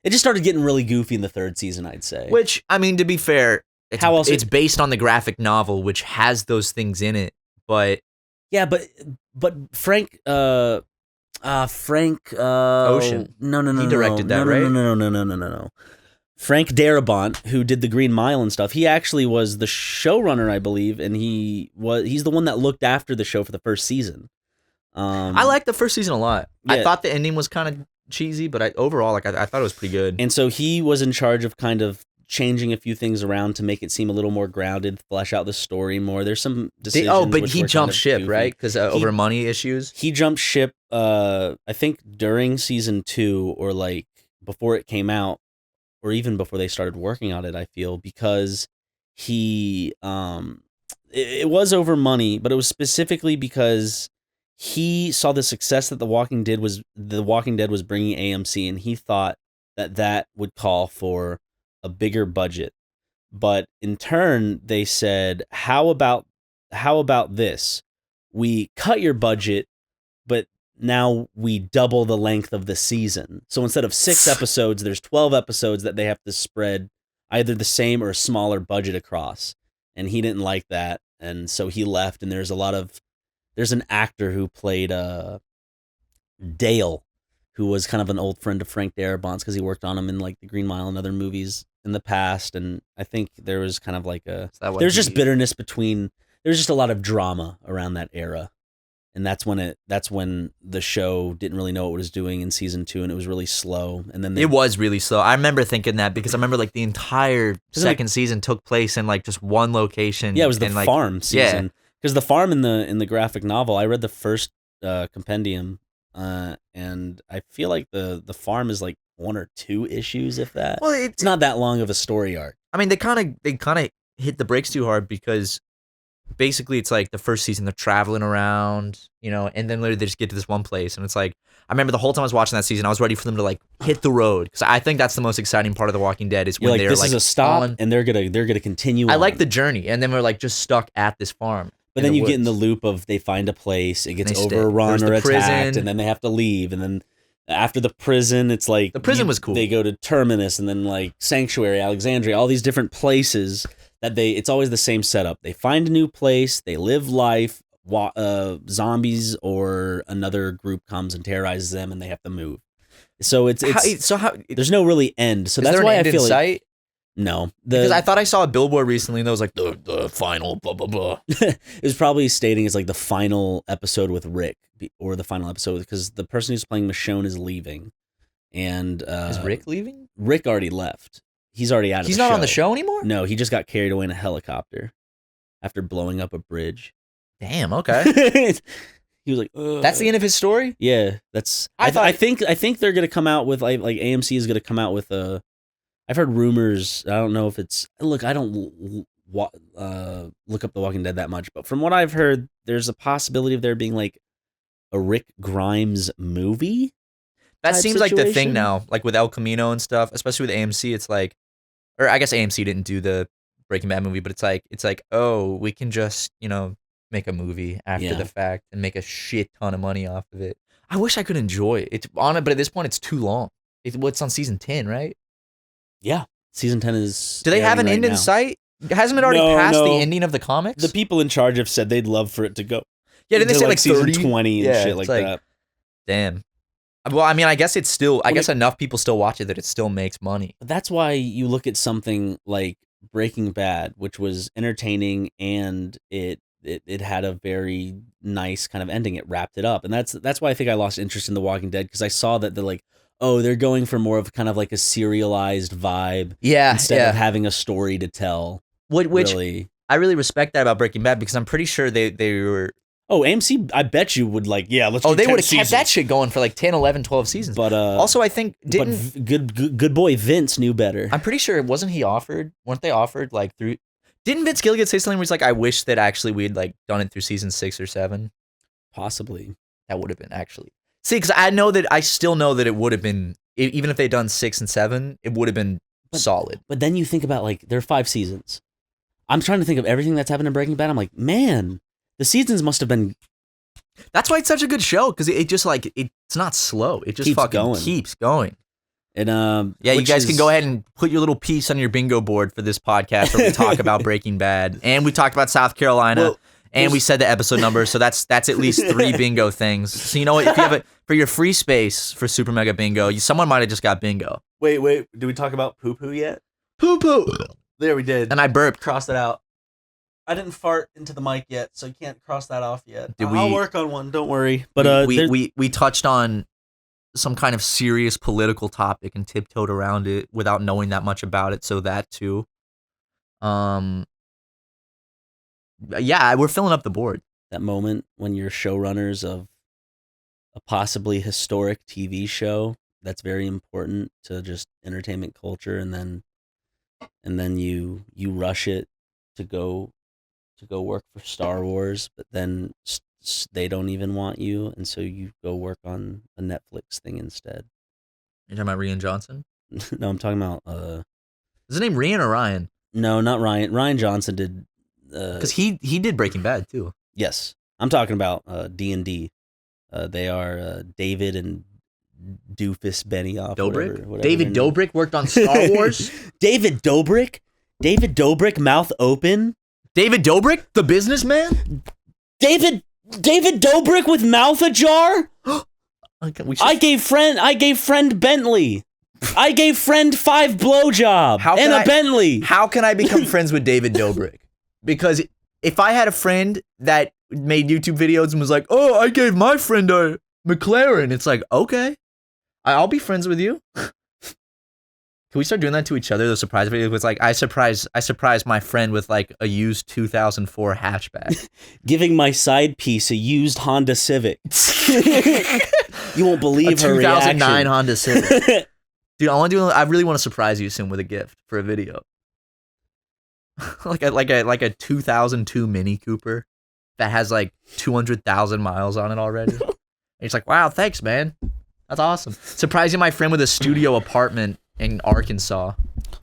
S2: It just started getting really goofy in the 3rd season, I'd say.
S1: Which, I mean, to be fair, it's based on the graphic novel, which has those things in it, but
S2: yeah, but Frank Ocean. No.
S1: He directed that, right?
S2: No. Frank Darabont, who did the Green Mile and stuff, he actually was the showrunner, I believe, and he's the one that looked after the show for the first season.
S1: I liked the first season a lot.
S2: Yeah.
S1: I thought the ending was kind of cheesy, but overall, I thought it was pretty good.
S2: And so he was in charge of kind of changing a few things around to make it seem a little more grounded, flesh out the story more. There's some decisions.
S1: But he jumped ship, right? Because over money issues.
S2: He jumped ship. I think during season 2, or like before it came out, or even before they started working on it. I feel because it was over money, but it was specifically because he saw the success that The Walking Dead was bringing AMC, and he thought that would call for a bigger budget. But in turn, they said, how about this? We cut your budget, but now we double the length of the season. So instead of 6 episodes, there's 12 episodes that they have to spread either the same or a smaller budget across. And he didn't like that. And so he left. And there's an actor who played Dale, who was kind of an old friend of Frank Darabont's because he worked on him in like The Green Mile and other movies in the past. And I think there was kind of like there's just bitterness there's just a lot of drama around that era. And that's when the show didn't really know what it was doing in season 2, and it was really slow. And then
S1: it was really slow. I remember thinking that because I remember like the entire second season took place in like just one location.
S2: Yeah, it was the farm season. Because the farm in the graphic novel, I read the first compendium, and I feel like the farm is like 1 or 2 issues, if that. Well, it's not that long of a story arc.
S1: I mean, they kind of hit the brakes too hard because basically it's like the first season they're traveling around, and then later they just get to this one place, and it's like I remember the whole time I was watching that season I was ready for them to like hit the road, because I think that's the most exciting part of The Walking Dead is when they're
S2: this
S1: like
S2: is a stop and they're gonna continue.
S1: I like the journey, and then we're like just stuck at this farm.
S2: But then you get in the loop of they find a place, it gets overrun or attacked, and then they have to leave, and then after the prison, it's like
S1: the prison was cool.
S2: They go to Terminus, and then like Sanctuary, Alexandria, all these different places. It's always the same setup. They find a new place, they live life, zombies or another group comes and terrorizes them, and they have to move. So there's no really end. So that's why I feel like no,
S1: because I thought I saw a billboard recently and that was like the final blah blah blah.
S2: It was probably stating it's like the final episode with Rick, or the final episode, because the person who's playing Michonne is leaving, and
S1: is Rick leaving?
S2: Rick already left. He's already out of the show.
S1: He's not on the show anymore?
S2: No, he just got carried away in a helicopter after blowing up a bridge.
S1: Damn, okay.
S2: He was like, ugh.
S1: That's the end of his story?
S2: Yeah, that's I think they're going to come out with like AMC is going to come out with I've heard rumors. I don't know if it's look. I don't look up The Walking Dead that much, but from what I've heard, there's a possibility of there being like a Rick Grimes movie.
S1: That
S2: type
S1: seems like the thing
S2: situation.
S1: now, like with El Camino and stuff, especially with AMC. It's like, or I guess AMC didn't do the Breaking Bad movie, but it's like, oh, we can just make a movie after the fact and make a shit ton of money off of it. I wish I could enjoy it. It's on it, but at this point, it's too long. What's on season 10, right?
S2: Yeah, season 10 is.
S1: Do they have an end in sight? Hasn't it already passed the ending of the comics?
S2: The people in charge have said they'd love for it to go.
S1: Yeah, didn't they say like
S2: season
S1: 30?
S2: 20 and shit like that?
S1: Damn. Well, I mean, I guess it's still. I guess enough people still watch it that it still makes money.
S2: That's why you look at something like Breaking Bad, which was entertaining and it had a very nice kind of ending. It wrapped it up, and that's why I think I lost interest in The Walking Dead, because I saw that they're like, oh, they're going for more of kind of like a serialized vibe, instead of having a story to tell. Which really,
S1: I really respect that about Breaking Bad, because I'm pretty sure they were.
S2: Oh, AMC, I bet you would like, yeah, let's.
S1: Oh, they would have kept that shit going for like 10, 11, 12 seasons.
S2: But
S1: also, I think
S2: good boy Vince knew better.
S1: I'm pretty sure weren't they offered like through? Didn't Vince Gilligan say something where he's like, I wish that actually we'd like done it through season 6 or 7?
S2: Possibly.
S1: That would have been actually. See, because I still know that it would have been, even if they'd done 6 and 7, it would have been solid.
S2: But then you think about like, there are 5 seasons. I'm trying to think of everything that's happened in Breaking Bad. I'm like, man, the seasons must have been.
S1: That's why it's such a good show, because it just like it's not slow. It just keeps going.
S2: And
S1: yeah, you guys can go ahead and put your little piece on your bingo board for this podcast where we talk about Breaking Bad, and we talked about South Carolina, and we said the episode number. So that's at least 3 bingo things. So you know what? If you have it for your free space for Super Mega Bingo, someone might have just got bingo.
S3: Wait, did we talk about poo poo yet?
S1: Poo poo.
S3: There we did.
S1: And I burped.
S3: Cross it out. I didn't fart into the mic yet, so you can't cross that off yet.
S1: I'll
S3: work on one. Don't worry.
S2: But
S1: we touched on some kind of serious political topic and tiptoed around it without knowing that much about it. So that too. Yeah, we're filling up the board.
S2: That moment when you're showrunners of a possibly historic TV show that's very important to just entertainment culture, and then you rush it to go work for Star Wars, but then they don't even want you, and so you go work on a Netflix thing instead.
S1: You're talking about Rian Johnson?
S2: No, I'm talking about.
S1: Is his name Rian or Ryan?
S2: No, not Ryan. Ryan Johnson did.
S1: Because he did Breaking Bad too.
S2: Yes, I'm talking about D&D. They are David and Doofus Benioff.
S1: Dobrik? David Dobrik worked on Star Wars?
S2: David Dobrik, mouth open.
S1: David Dobrik, the businessman?
S2: David Dobrik with mouth ajar? I gave friend Bentley. I gave friend 5 blowjob and a Bentley.
S1: How can I become friends with David Dobrik? Because if I had a friend that made YouTube videos and was like, oh, I gave my friend a McLaren, it's like, okay, I'll be friends with you. Can we start doing that to each other? The surprise video was like, I surprised my friend with like a used 2004 hatchback.
S2: Giving my side piece a used Honda Civic. You won't believe her reaction.
S1: 2009 Honda Civic. Dude, I really want to surprise you soon with a gift for a video. like a 2002 Mini Cooper that has like 200,000 miles on it already. And it's like, wow, thanks, man. That's awesome. Surprising my friend with a studio apartment in Arkansas.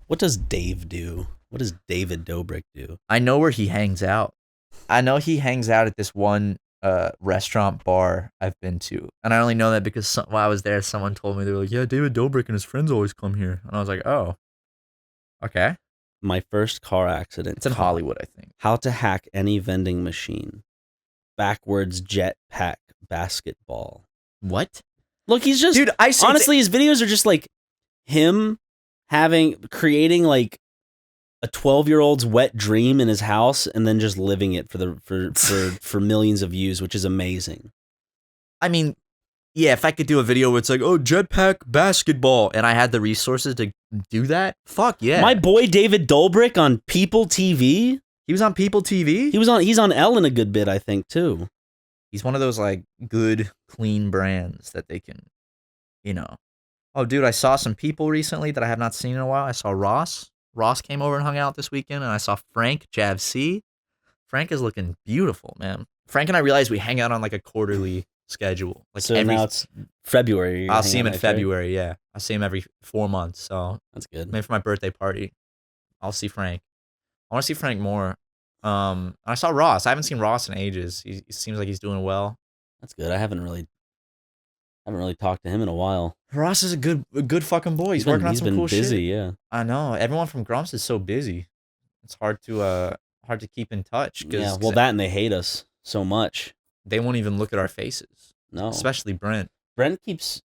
S2: What does Dave do? What does David Dobrik do?
S1: I know where he hangs out. I know he hangs out at this one restaurant bar I've been to. And I only know that because while I was there, someone told me, they were like, yeah, David Dobrik and his friends always come here. And I was like, oh, okay.
S2: My first car accident.
S1: It's in Hollywood, I think.
S2: How to hack any vending machine. Backwards jetpack basketball.
S1: What?
S2: Look, he's just... Dude, honestly, his videos are just like him creating like a 12-year-old's wet dream in his house and then just living it for millions of views, which is amazing.
S1: I mean, yeah, if I could do a video where it's like, oh, jetpack basketball, and I had the resources to do that, fuck yeah.
S2: My boy David Dobrik on People TV.
S1: He was on People TV?
S2: He's on Ellen a good bit, I think, too.
S1: He's one of those like good, clean brands that they can, Oh, dude, I saw some people recently that I have not seen in a while. I saw Ross. Ross came over and hung out this weekend, and I saw Frank Jav C. Frank is looking beautiful, man. Frank and I realized we hang out on like a quarterly schedule. Like
S2: so now it's February.
S1: I'll see him in February. Right? Yeah, I'll see him every 4 months. So
S2: that's good.
S1: Maybe for my birthday party, I'll see Frank. I want to see Frank more. I saw Ross. I haven't seen Ross in ages. He seems like he's doing well.
S2: That's good. I haven't really talked to him in a while.
S1: Ross is a good fucking boy. He's working on some cool shit.
S2: He's been busy, yeah.
S1: I know. Everyone from Grumps is so busy. It's hard to keep in touch.
S2: Yeah, well, that and they hate us so much.
S1: They won't even look at our faces.
S2: No.
S1: Especially Brent.
S2: Brent keeps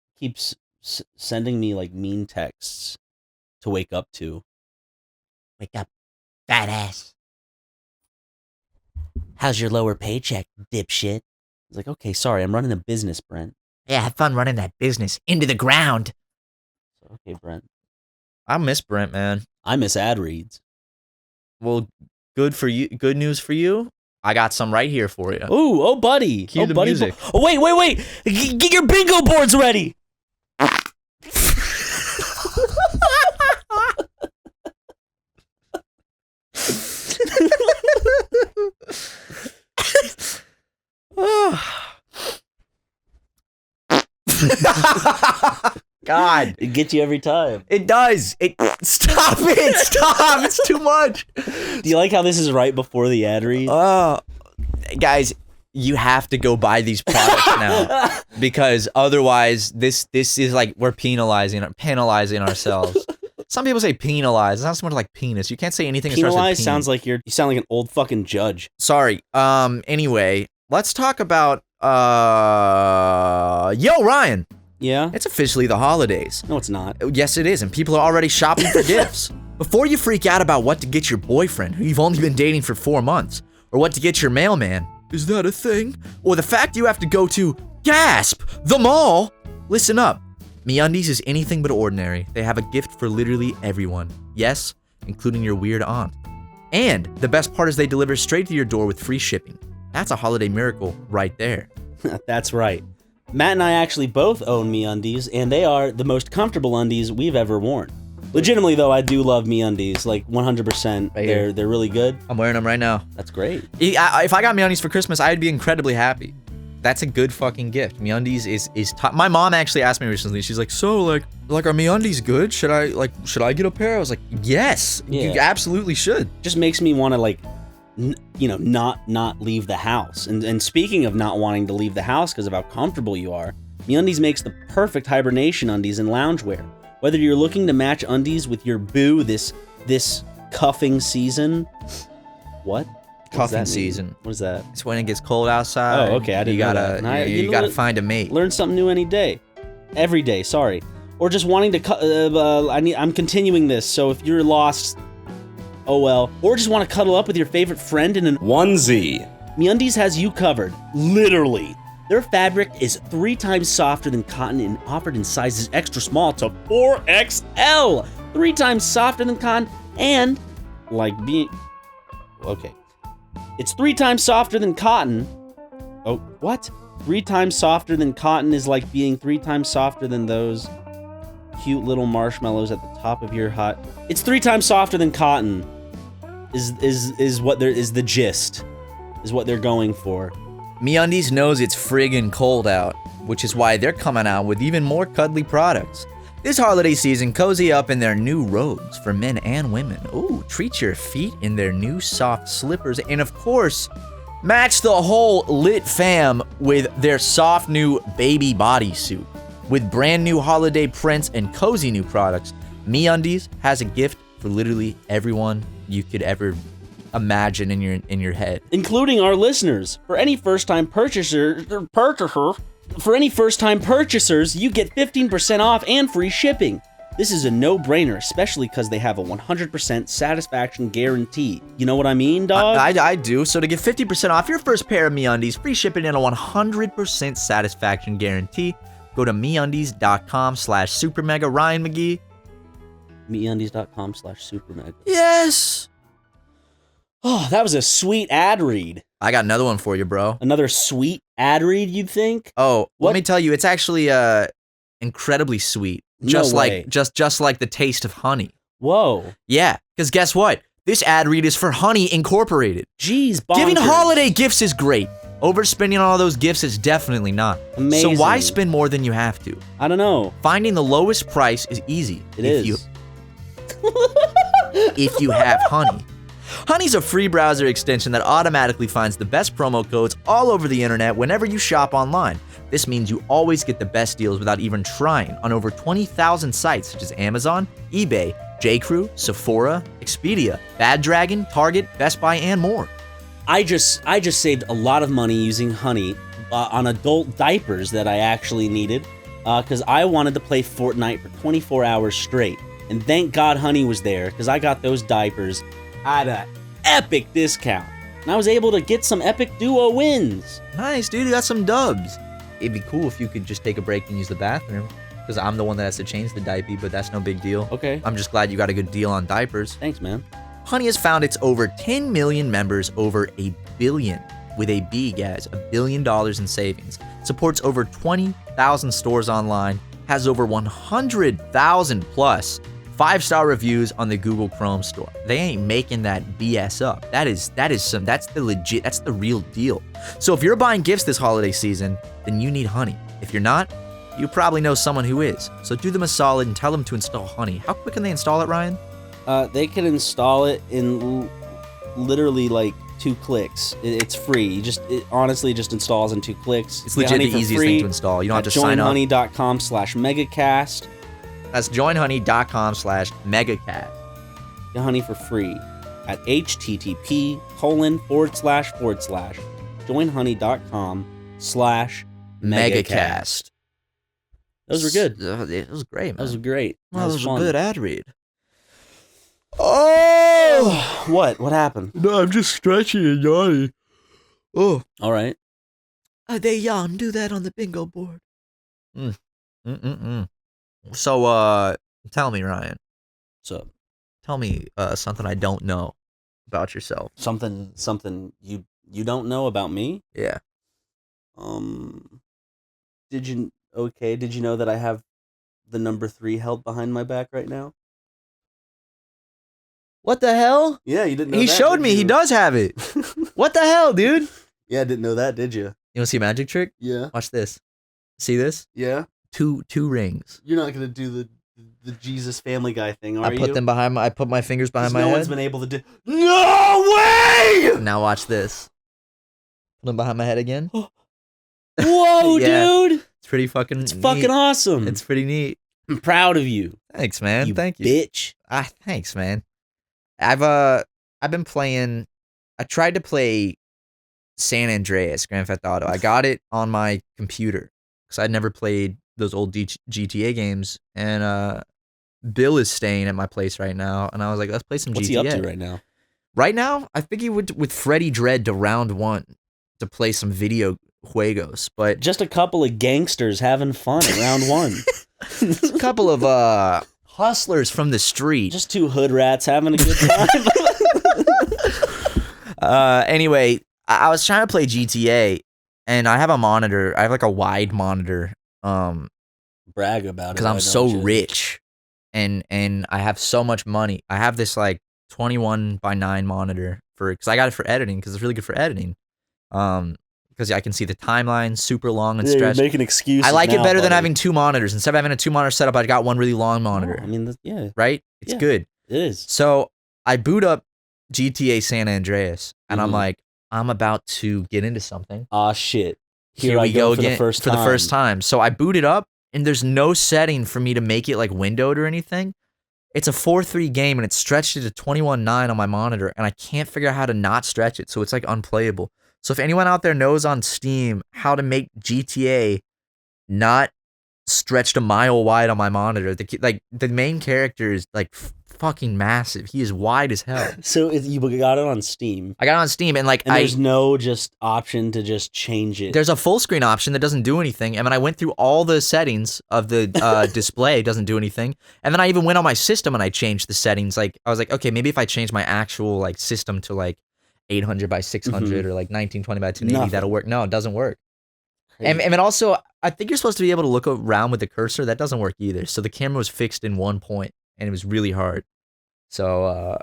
S2: sending me like mean texts to wake up to.
S4: Wake up, badass. How's your lower paycheck, dipshit?
S2: He's like, okay, sorry, I'm running a business, Brent.
S4: Yeah, have fun running that business into the ground.
S2: Okay, Brent.
S1: I miss Brent, man.
S2: I miss ad reads.
S1: Well, good for you. Good news for you. I got some right here for you.
S2: Ooh, oh, buddy.
S1: Cue the
S2: buddy.
S1: music.
S2: Oh, wait. Get your bingo boards ready.
S1: God,
S2: it gets you every time.
S1: It does. Stop it. Stop. It's too much.
S2: Do you like how this is right before the ad read?
S1: Guys, you have to go buy these products now because otherwise this is like we're penalizing ourselves. Some people say penalize. It's not so much like penis. You can't say anything.
S2: Penalize sounds like you sound like an old fucking judge.
S1: Sorry. Anyway, let's talk about Yo, Ryan.
S2: Yeah?
S1: It's officially the holidays.
S2: No, it's not.
S1: Yes, it is, and people are already shopping for gifts. Before you freak out about what to get your boyfriend, who you've only been dating for 4 months, or what to get your mailman, is that a thing? Or the fact you have to go to, gasp, the mall, listen up. MeUndies is anything but ordinary. They have a gift for literally everyone. Yes, including your weird aunt. And the best part is they deliver straight to your door with free shipping. That's a holiday miracle right there.
S2: That's right. Matt and I actually both own MeUndies, and they are the most comfortable undies we've ever worn. Legitimately, though, I do love MeUndies, like 100%.
S1: Right
S2: they're really good.
S1: I'm wearing them right now.
S2: That's great.
S1: If I got MeUndies for Christmas, I'd be incredibly happy. That's a good fucking gift. MeUndies is top. My mom actually asked me recently. She's like, "So, like are MeUndies good? Should I get a pair?" I was like, "Yes,
S2: yeah.
S1: You absolutely should."
S2: Just makes me want to like, not leave the house. And speaking of not wanting to leave the house because of how comfortable you are, MeUndies makes the perfect hibernation undies and loungewear. Whether you're looking to match undies with your boo this cuffing season, what?
S1: Cuffing season.
S2: What is that?
S1: It's when it gets cold outside.
S2: Oh, okay. I didn't know that.
S1: You gotta find a mate.
S2: Learn something new any day. Every day, sorry. Or just wanting to I'm continuing this, so if you're lost, oh well. Or just want to cuddle up with your favorite friend in an onesie. MeUndies has you covered. Literally. Their fabric is 3 times softer than cotton and offered in sizes extra small to 4XL. 3 times softer than cotton and okay. It's 3 times softer than cotton. Oh, what? 3 times softer than cotton is like being 3 times softer than those cute little marshmallows at the top of your hot. It's 3 times softer than cotton. Is what there is the gist. Is what they're going for.
S1: MeUndies knows it's friggin' cold out, which is why they're coming out with even more cuddly products. This holiday season, cozy up in their new robes for men and women. Ooh, treat your feet in their new soft slippers. And of course, match the whole lit fam with their soft new baby bodysuit. With brand new holiday prints and cozy new products, MeUndies has a gift for literally everyone you could ever imagine in your head,
S2: including our listeners. For any first-time purchasers, you get 15% off and free shipping. This is a no-brainer, especially because they have a 100% satisfaction guarantee. You know what I mean, dog?
S1: I do. So to get 50% off your first pair of MeUndies, free shipping, and a 100% satisfaction guarantee, go to MeUndies.com/SuperMega. Ryan McGee.
S2: MeUndies.com/SuperMega.
S1: Yes.
S2: Oh, that was a sweet ad read.
S1: I got another one for you, bro.
S2: Another sweet ad read, you'd think?
S1: Oh, let me tell you, it's actually incredibly sweet. just
S2: No way.
S1: like just like the taste of honey.
S2: Whoa.
S1: Yeah, because guess what? This ad read is for Honey Incorporated.
S2: Jeez, bonkers.
S1: Giving holiday gifts is great. Overspending on all those gifts is definitely not.
S2: Amazing.
S1: So why spend more than you have to?
S2: I don't know.
S1: Finding the lowest price is easy.
S2: It is.
S1: If you have Honey. Honey's a free browser extension that automatically finds the best promo codes all over the internet whenever you shop online. This means you always get the best deals without even trying on over 20,000 sites such as Amazon, eBay, J.Crew, Sephora, Expedia, Bad Dragon, Target, Best Buy, and more.
S2: I just saved a lot of money using Honey on adult diapers that I actually needed because I wanted to play Fortnite for 24 hours straight. And thank God Honey was there because I got those diapers at an epic discount. And I was able to get some epic duo wins.
S1: Nice, dude. You got some dubs. It'd be cool if you could just take a break and use the bathroom because I'm the one that has to change the diaper, but that's no big deal.
S2: Okay.
S1: I'm just glad you got a good deal on diapers.
S2: Thanks, man.
S1: Honey has found its over 10 million members, over $1 billion, with a B, guys, $1 billion in savings. Supports over 20,000 stores online, has over 100,000 plus 5-star reviews on the Google Chrome store. They ain't making that BS up. That's the real deal. So if you're buying gifts this holiday season, then you need Honey. If you're not, you probably know someone who is. So do them a solid and tell them to install Honey. How quick can they install it, Ryan?
S2: They can install it in literally like 2 clicks. It's free. It honestly just installs in 2 clicks.
S1: It's legit the easiest thing to install. You don't have to sign up.
S2: joinhoney.com/megacast.
S1: That's joinhoney.com/megacast.
S2: Get Honey for free at http://joinhoney.com/megacast. Those were good.
S1: It was great, man.
S2: Those were great.
S1: Well, that was a
S2: fun.
S1: good ad read. Oh!
S2: What? What happened?
S1: No, I'm just stretching and yawning. Oh.
S2: All right.
S1: They yawn. Do that on the bingo board. So, tell me, Ryan.
S2: So,
S1: tell me something I don't know about yourself.
S2: Something you don't know about me?
S1: Yeah.
S2: Did you know that I have the number 3 held behind my back right now?
S1: What the hell?
S2: Yeah, you didn't know
S1: He
S2: that,
S1: showed
S2: did
S1: me.
S2: you?
S1: He does have it. What the hell, dude?
S2: Yeah, I didn't know that, did you?
S1: You want to see a magic trick?
S2: Yeah.
S1: Watch this. See this?
S2: Yeah.
S1: Two rings.
S2: You're not gonna do the Jesus Family Guy thing, are you?
S1: I put my fingers behind my head.
S2: No one's been able to do. No way!
S1: Now watch this. Put them behind my head again.
S2: Whoa,
S1: Yeah.
S2: dude!
S1: It's pretty fucking.
S2: It's fucking awesome.
S1: It's pretty neat.
S2: I'm proud of you.
S1: Thanks, man. Thank you,
S2: bitch.
S1: Thanks, man. I've been playing. I tried to play San Andreas Grand Theft Auto. I got it on my computer because I'd never played those old GTA games, and Bill is staying at my place right now, and I was like, let's play some
S2: What's
S1: GTA.
S2: he up to right now?
S1: Right now, I think he would with Freddy Dread to round 1 to play some video juegos, but
S2: Just a couple of gangsters having fun at round 1.
S1: a couple of hustlers from the street.
S2: Just 2 hood rats having a good time.
S1: Anyway, I was trying to play GTA, and I have a monitor. I have like a wide monitor.
S2: Brag about it.
S1: Because I'm so rich, and I have so much money. I have this like 21:9 monitor because I got it for editing because it's really good for editing. Because I can see the timeline super long and stretched.
S2: You're making excuses.
S1: I like it
S2: now,
S1: better than
S2: buddy.
S1: having 2 monitors. Instead of having a 2-monitor setup, I got one really long monitor.
S2: Oh, I mean, yeah,
S1: Right? It's
S2: Yeah.
S1: good.
S2: it is.
S1: So I boot up GTA San Andreas, and I'm
S2: Mhm.
S1: like, I'm about to get into something.
S2: Aw, shit.
S1: Here
S2: I
S1: we go again
S2: for the first time.
S1: So I boot it up, and there's no setting for me to make it like windowed or anything. It's a 4:3 game, and it's stretched it to 21:9 on my monitor, and I can't figure out how to not stretch it, so it's like unplayable. So if anyone out there knows on Steam how to make GTA not stretched a mile wide on my monitor, the main character is like fucking massive. He is wide as hell.
S2: So you got it on Steam,
S1: I got it on Steam, and like
S2: and there's no just option to just change it.
S1: there's a full screen option that doesn't do anything. And when I went through all the settings of the display, it doesn't do anything. And then I even went on my system and I changed the settings. Like I was like, okay, maybe if I change my actual like system to like 800 by 600 or like 1920 by 1080,
S2: Nothing.
S1: that'll work. No, it doesn't work. And then also, I think you're supposed to be able to look around with the cursor. That doesn't work either. So the camera was fixed in one point, and it was really hard. So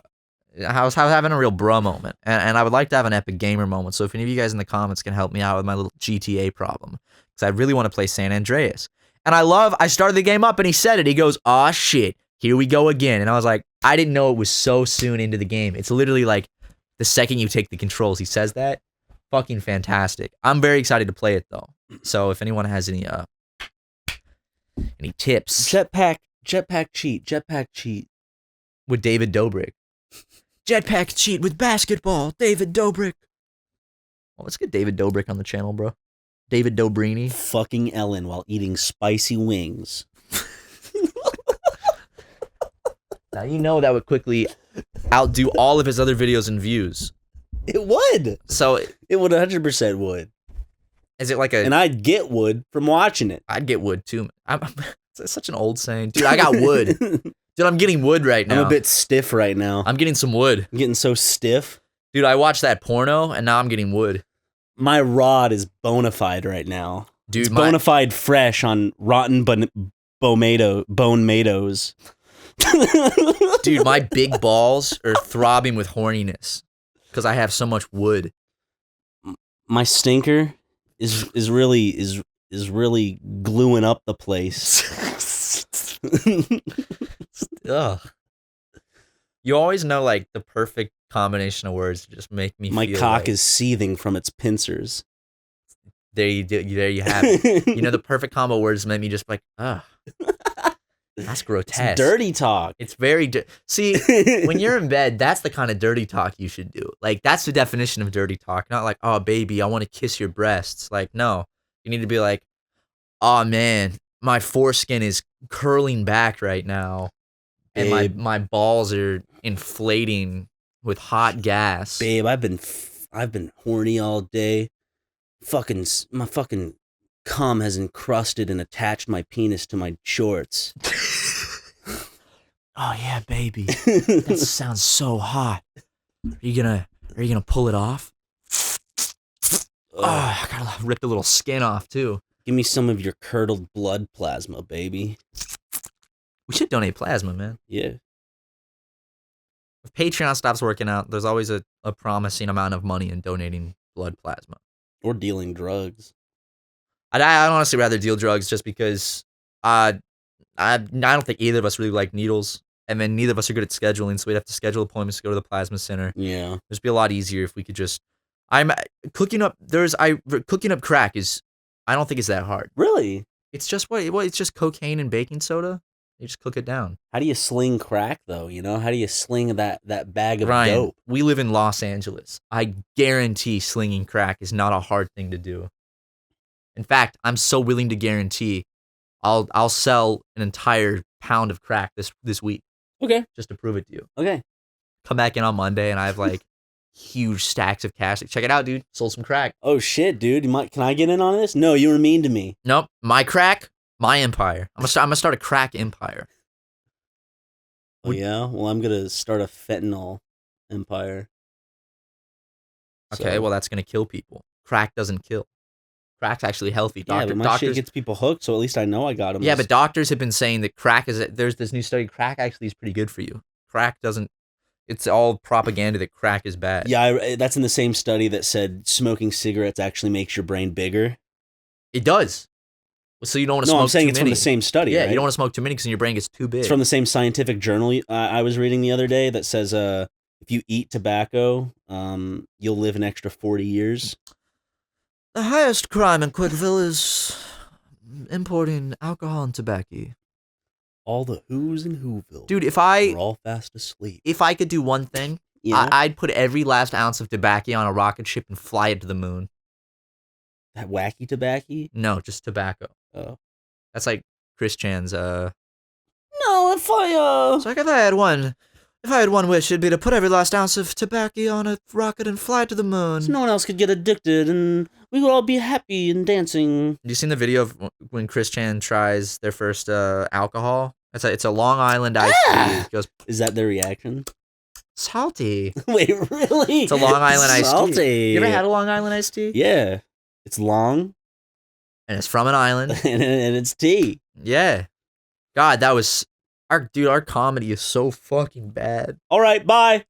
S1: I was having a real bruh moment, and I would like to have an epic gamer moment. So if any of you guys in the comments can help me out with my little GTA problem, because I really want to play San Andreas. And I started the game up, and he said it. He goes, "Aw, shit, here we go again." And I was like, I didn't know it was so soon into the game. It's literally like the second you take the controls, he says that. Fucking fantastic. I'm very excited to play it, though. So if anyone has any tips.
S2: Jetpack cheat.
S1: With David Dobrik. Jetpack cheat with basketball, David Dobrik. Well, let's get David Dobrik on the channel, bro. David Dobrini.
S2: Fucking Ellen while eating spicy wings.
S1: Now you know that would quickly outdo all of his other videos in views.
S2: It would.
S1: So
S2: it would 100% would.
S1: Is it like a?
S2: And I'd get wood from watching it.
S1: I'd get wood too. It's such an old saying, dude. I got wood. Dude, I'm getting wood right now.
S2: I'm a bit stiff right now.
S1: I'm getting some wood.
S2: I'm getting so stiff.
S1: Dude, I watched that porno, and now I'm getting wood.
S2: My rod is bona fide right now.
S1: Dude,
S2: it's bona fide fresh on rotten bone tomatoes.
S1: Dude, my big balls are throbbing with horniness because I have so much wood.
S2: My stinker is really gluing up the place.
S1: Ugh. You always know like the perfect combination of words to just make me
S2: My
S1: feel
S2: cock
S1: like,
S2: is seething from its pincers.
S1: There you have it. You know the perfect combo words make me just like, ugh. That's grotesque.
S2: It's dirty talk.
S1: It's very see, when you're in bed, that's the kind of dirty talk you should do. Like that's the definition of dirty talk. Not like, oh baby, I want to kiss your breasts. Like, no. You need to be like, oh man, my foreskin is curling back right now. And my balls are inflating with hot gas.
S2: Babe, I've been horny all day. My fucking cum has encrusted and attached my penis to my shorts.
S1: Oh yeah, baby. That sounds so hot. Are you gonna pull it off? Oh, I gotta rip the little skin off too.
S2: Give me some of your curdled blood plasma, baby.
S1: We should donate plasma, man.
S2: Yeah.
S1: If Patreon stops working out, there's always a promising amount of money in donating blood plasma.
S2: Or dealing drugs.
S1: I'd honestly rather deal drugs just because I don't think either of us really like needles. And then neither of us are good at scheduling, so we'd have to schedule appointments to go to the plasma center.
S2: Yeah.
S1: It'd be a lot easier if we could just... Cooking up crack is... I don't think it's that hard.
S2: Really?
S1: It's just it's just cocaine and baking soda. You just cook it down.
S2: How do you sling crack though? You know, how do you sling that bag of
S1: Ryan,
S2: dope?
S1: we live in Los Angeles. I guarantee slinging crack is not a hard thing to do. In fact, I'm so willing to guarantee I'll sell an entire pound of crack this week.
S2: Okay.
S1: Just to prove it to you.
S2: Okay.
S1: Come back in on Monday and I have like huge stacks of cash. Check it out, dude. Sold some crack.
S2: Oh shit, dude. Can I get in on this? No, you were mean to me.
S1: Nope. My crack, my empire. I'm gonna start a crack empire.
S2: Oh yeah? Well, I'm gonna start a fentanyl empire.
S1: Okay, well that's gonna kill people. Crack doesn't kill. Crack's actually healthy.
S2: Yeah, but my shit gets people hooked, so at least I know I got them.
S1: Yeah, but doctors have been saying that there's this new study, crack actually is pretty good for you. Crack doesn't, it's all propaganda that crack is bad.
S2: Yeah, that's in the same study that said smoking cigarettes actually makes your brain bigger.
S1: It does. So you don't want to smoke too many.
S2: No, I'm saying it's from the same study,
S1: Yeah,
S2: right?
S1: you don't want to smoke too many because your brain gets too big.
S2: It's from the same scientific journal I was reading the other day that says if you eat tobacco, you'll live an extra 40 years.
S1: The highest crime in Quickville is importing alcohol and tobacco.
S2: All the who's in Whoville.
S1: Dude,
S2: we're all fast asleep.
S1: If I could do one thing,
S2: Yeah.
S1: I'd put every last ounce of tobacco on a rocket ship and fly it to the moon.
S2: That wacky tobacco?
S1: No, just tobacco.
S2: Oh.
S1: That's like Chris Chan's,
S2: No, if I,
S1: It's like if I had one wish, it'd be to put every last ounce of tobacco on a rocket and fly to the moon.
S2: So no one else could get addicted and we would all be happy and dancing.
S1: Have you seen the video of when Chris Chan tries their first alcohol? It's a Long Island iced tea. He goes,
S2: Is that their reaction?
S1: salty.
S2: Wait, really?
S1: It's a Long Island iced tea.
S2: Salty.
S1: You ever had a Long Island iced tea?
S2: Yeah. It's long.
S1: and it's from an island.
S2: and it's tea.
S1: Yeah. God, that was our comedy is so fucking bad.
S2: All right, bye.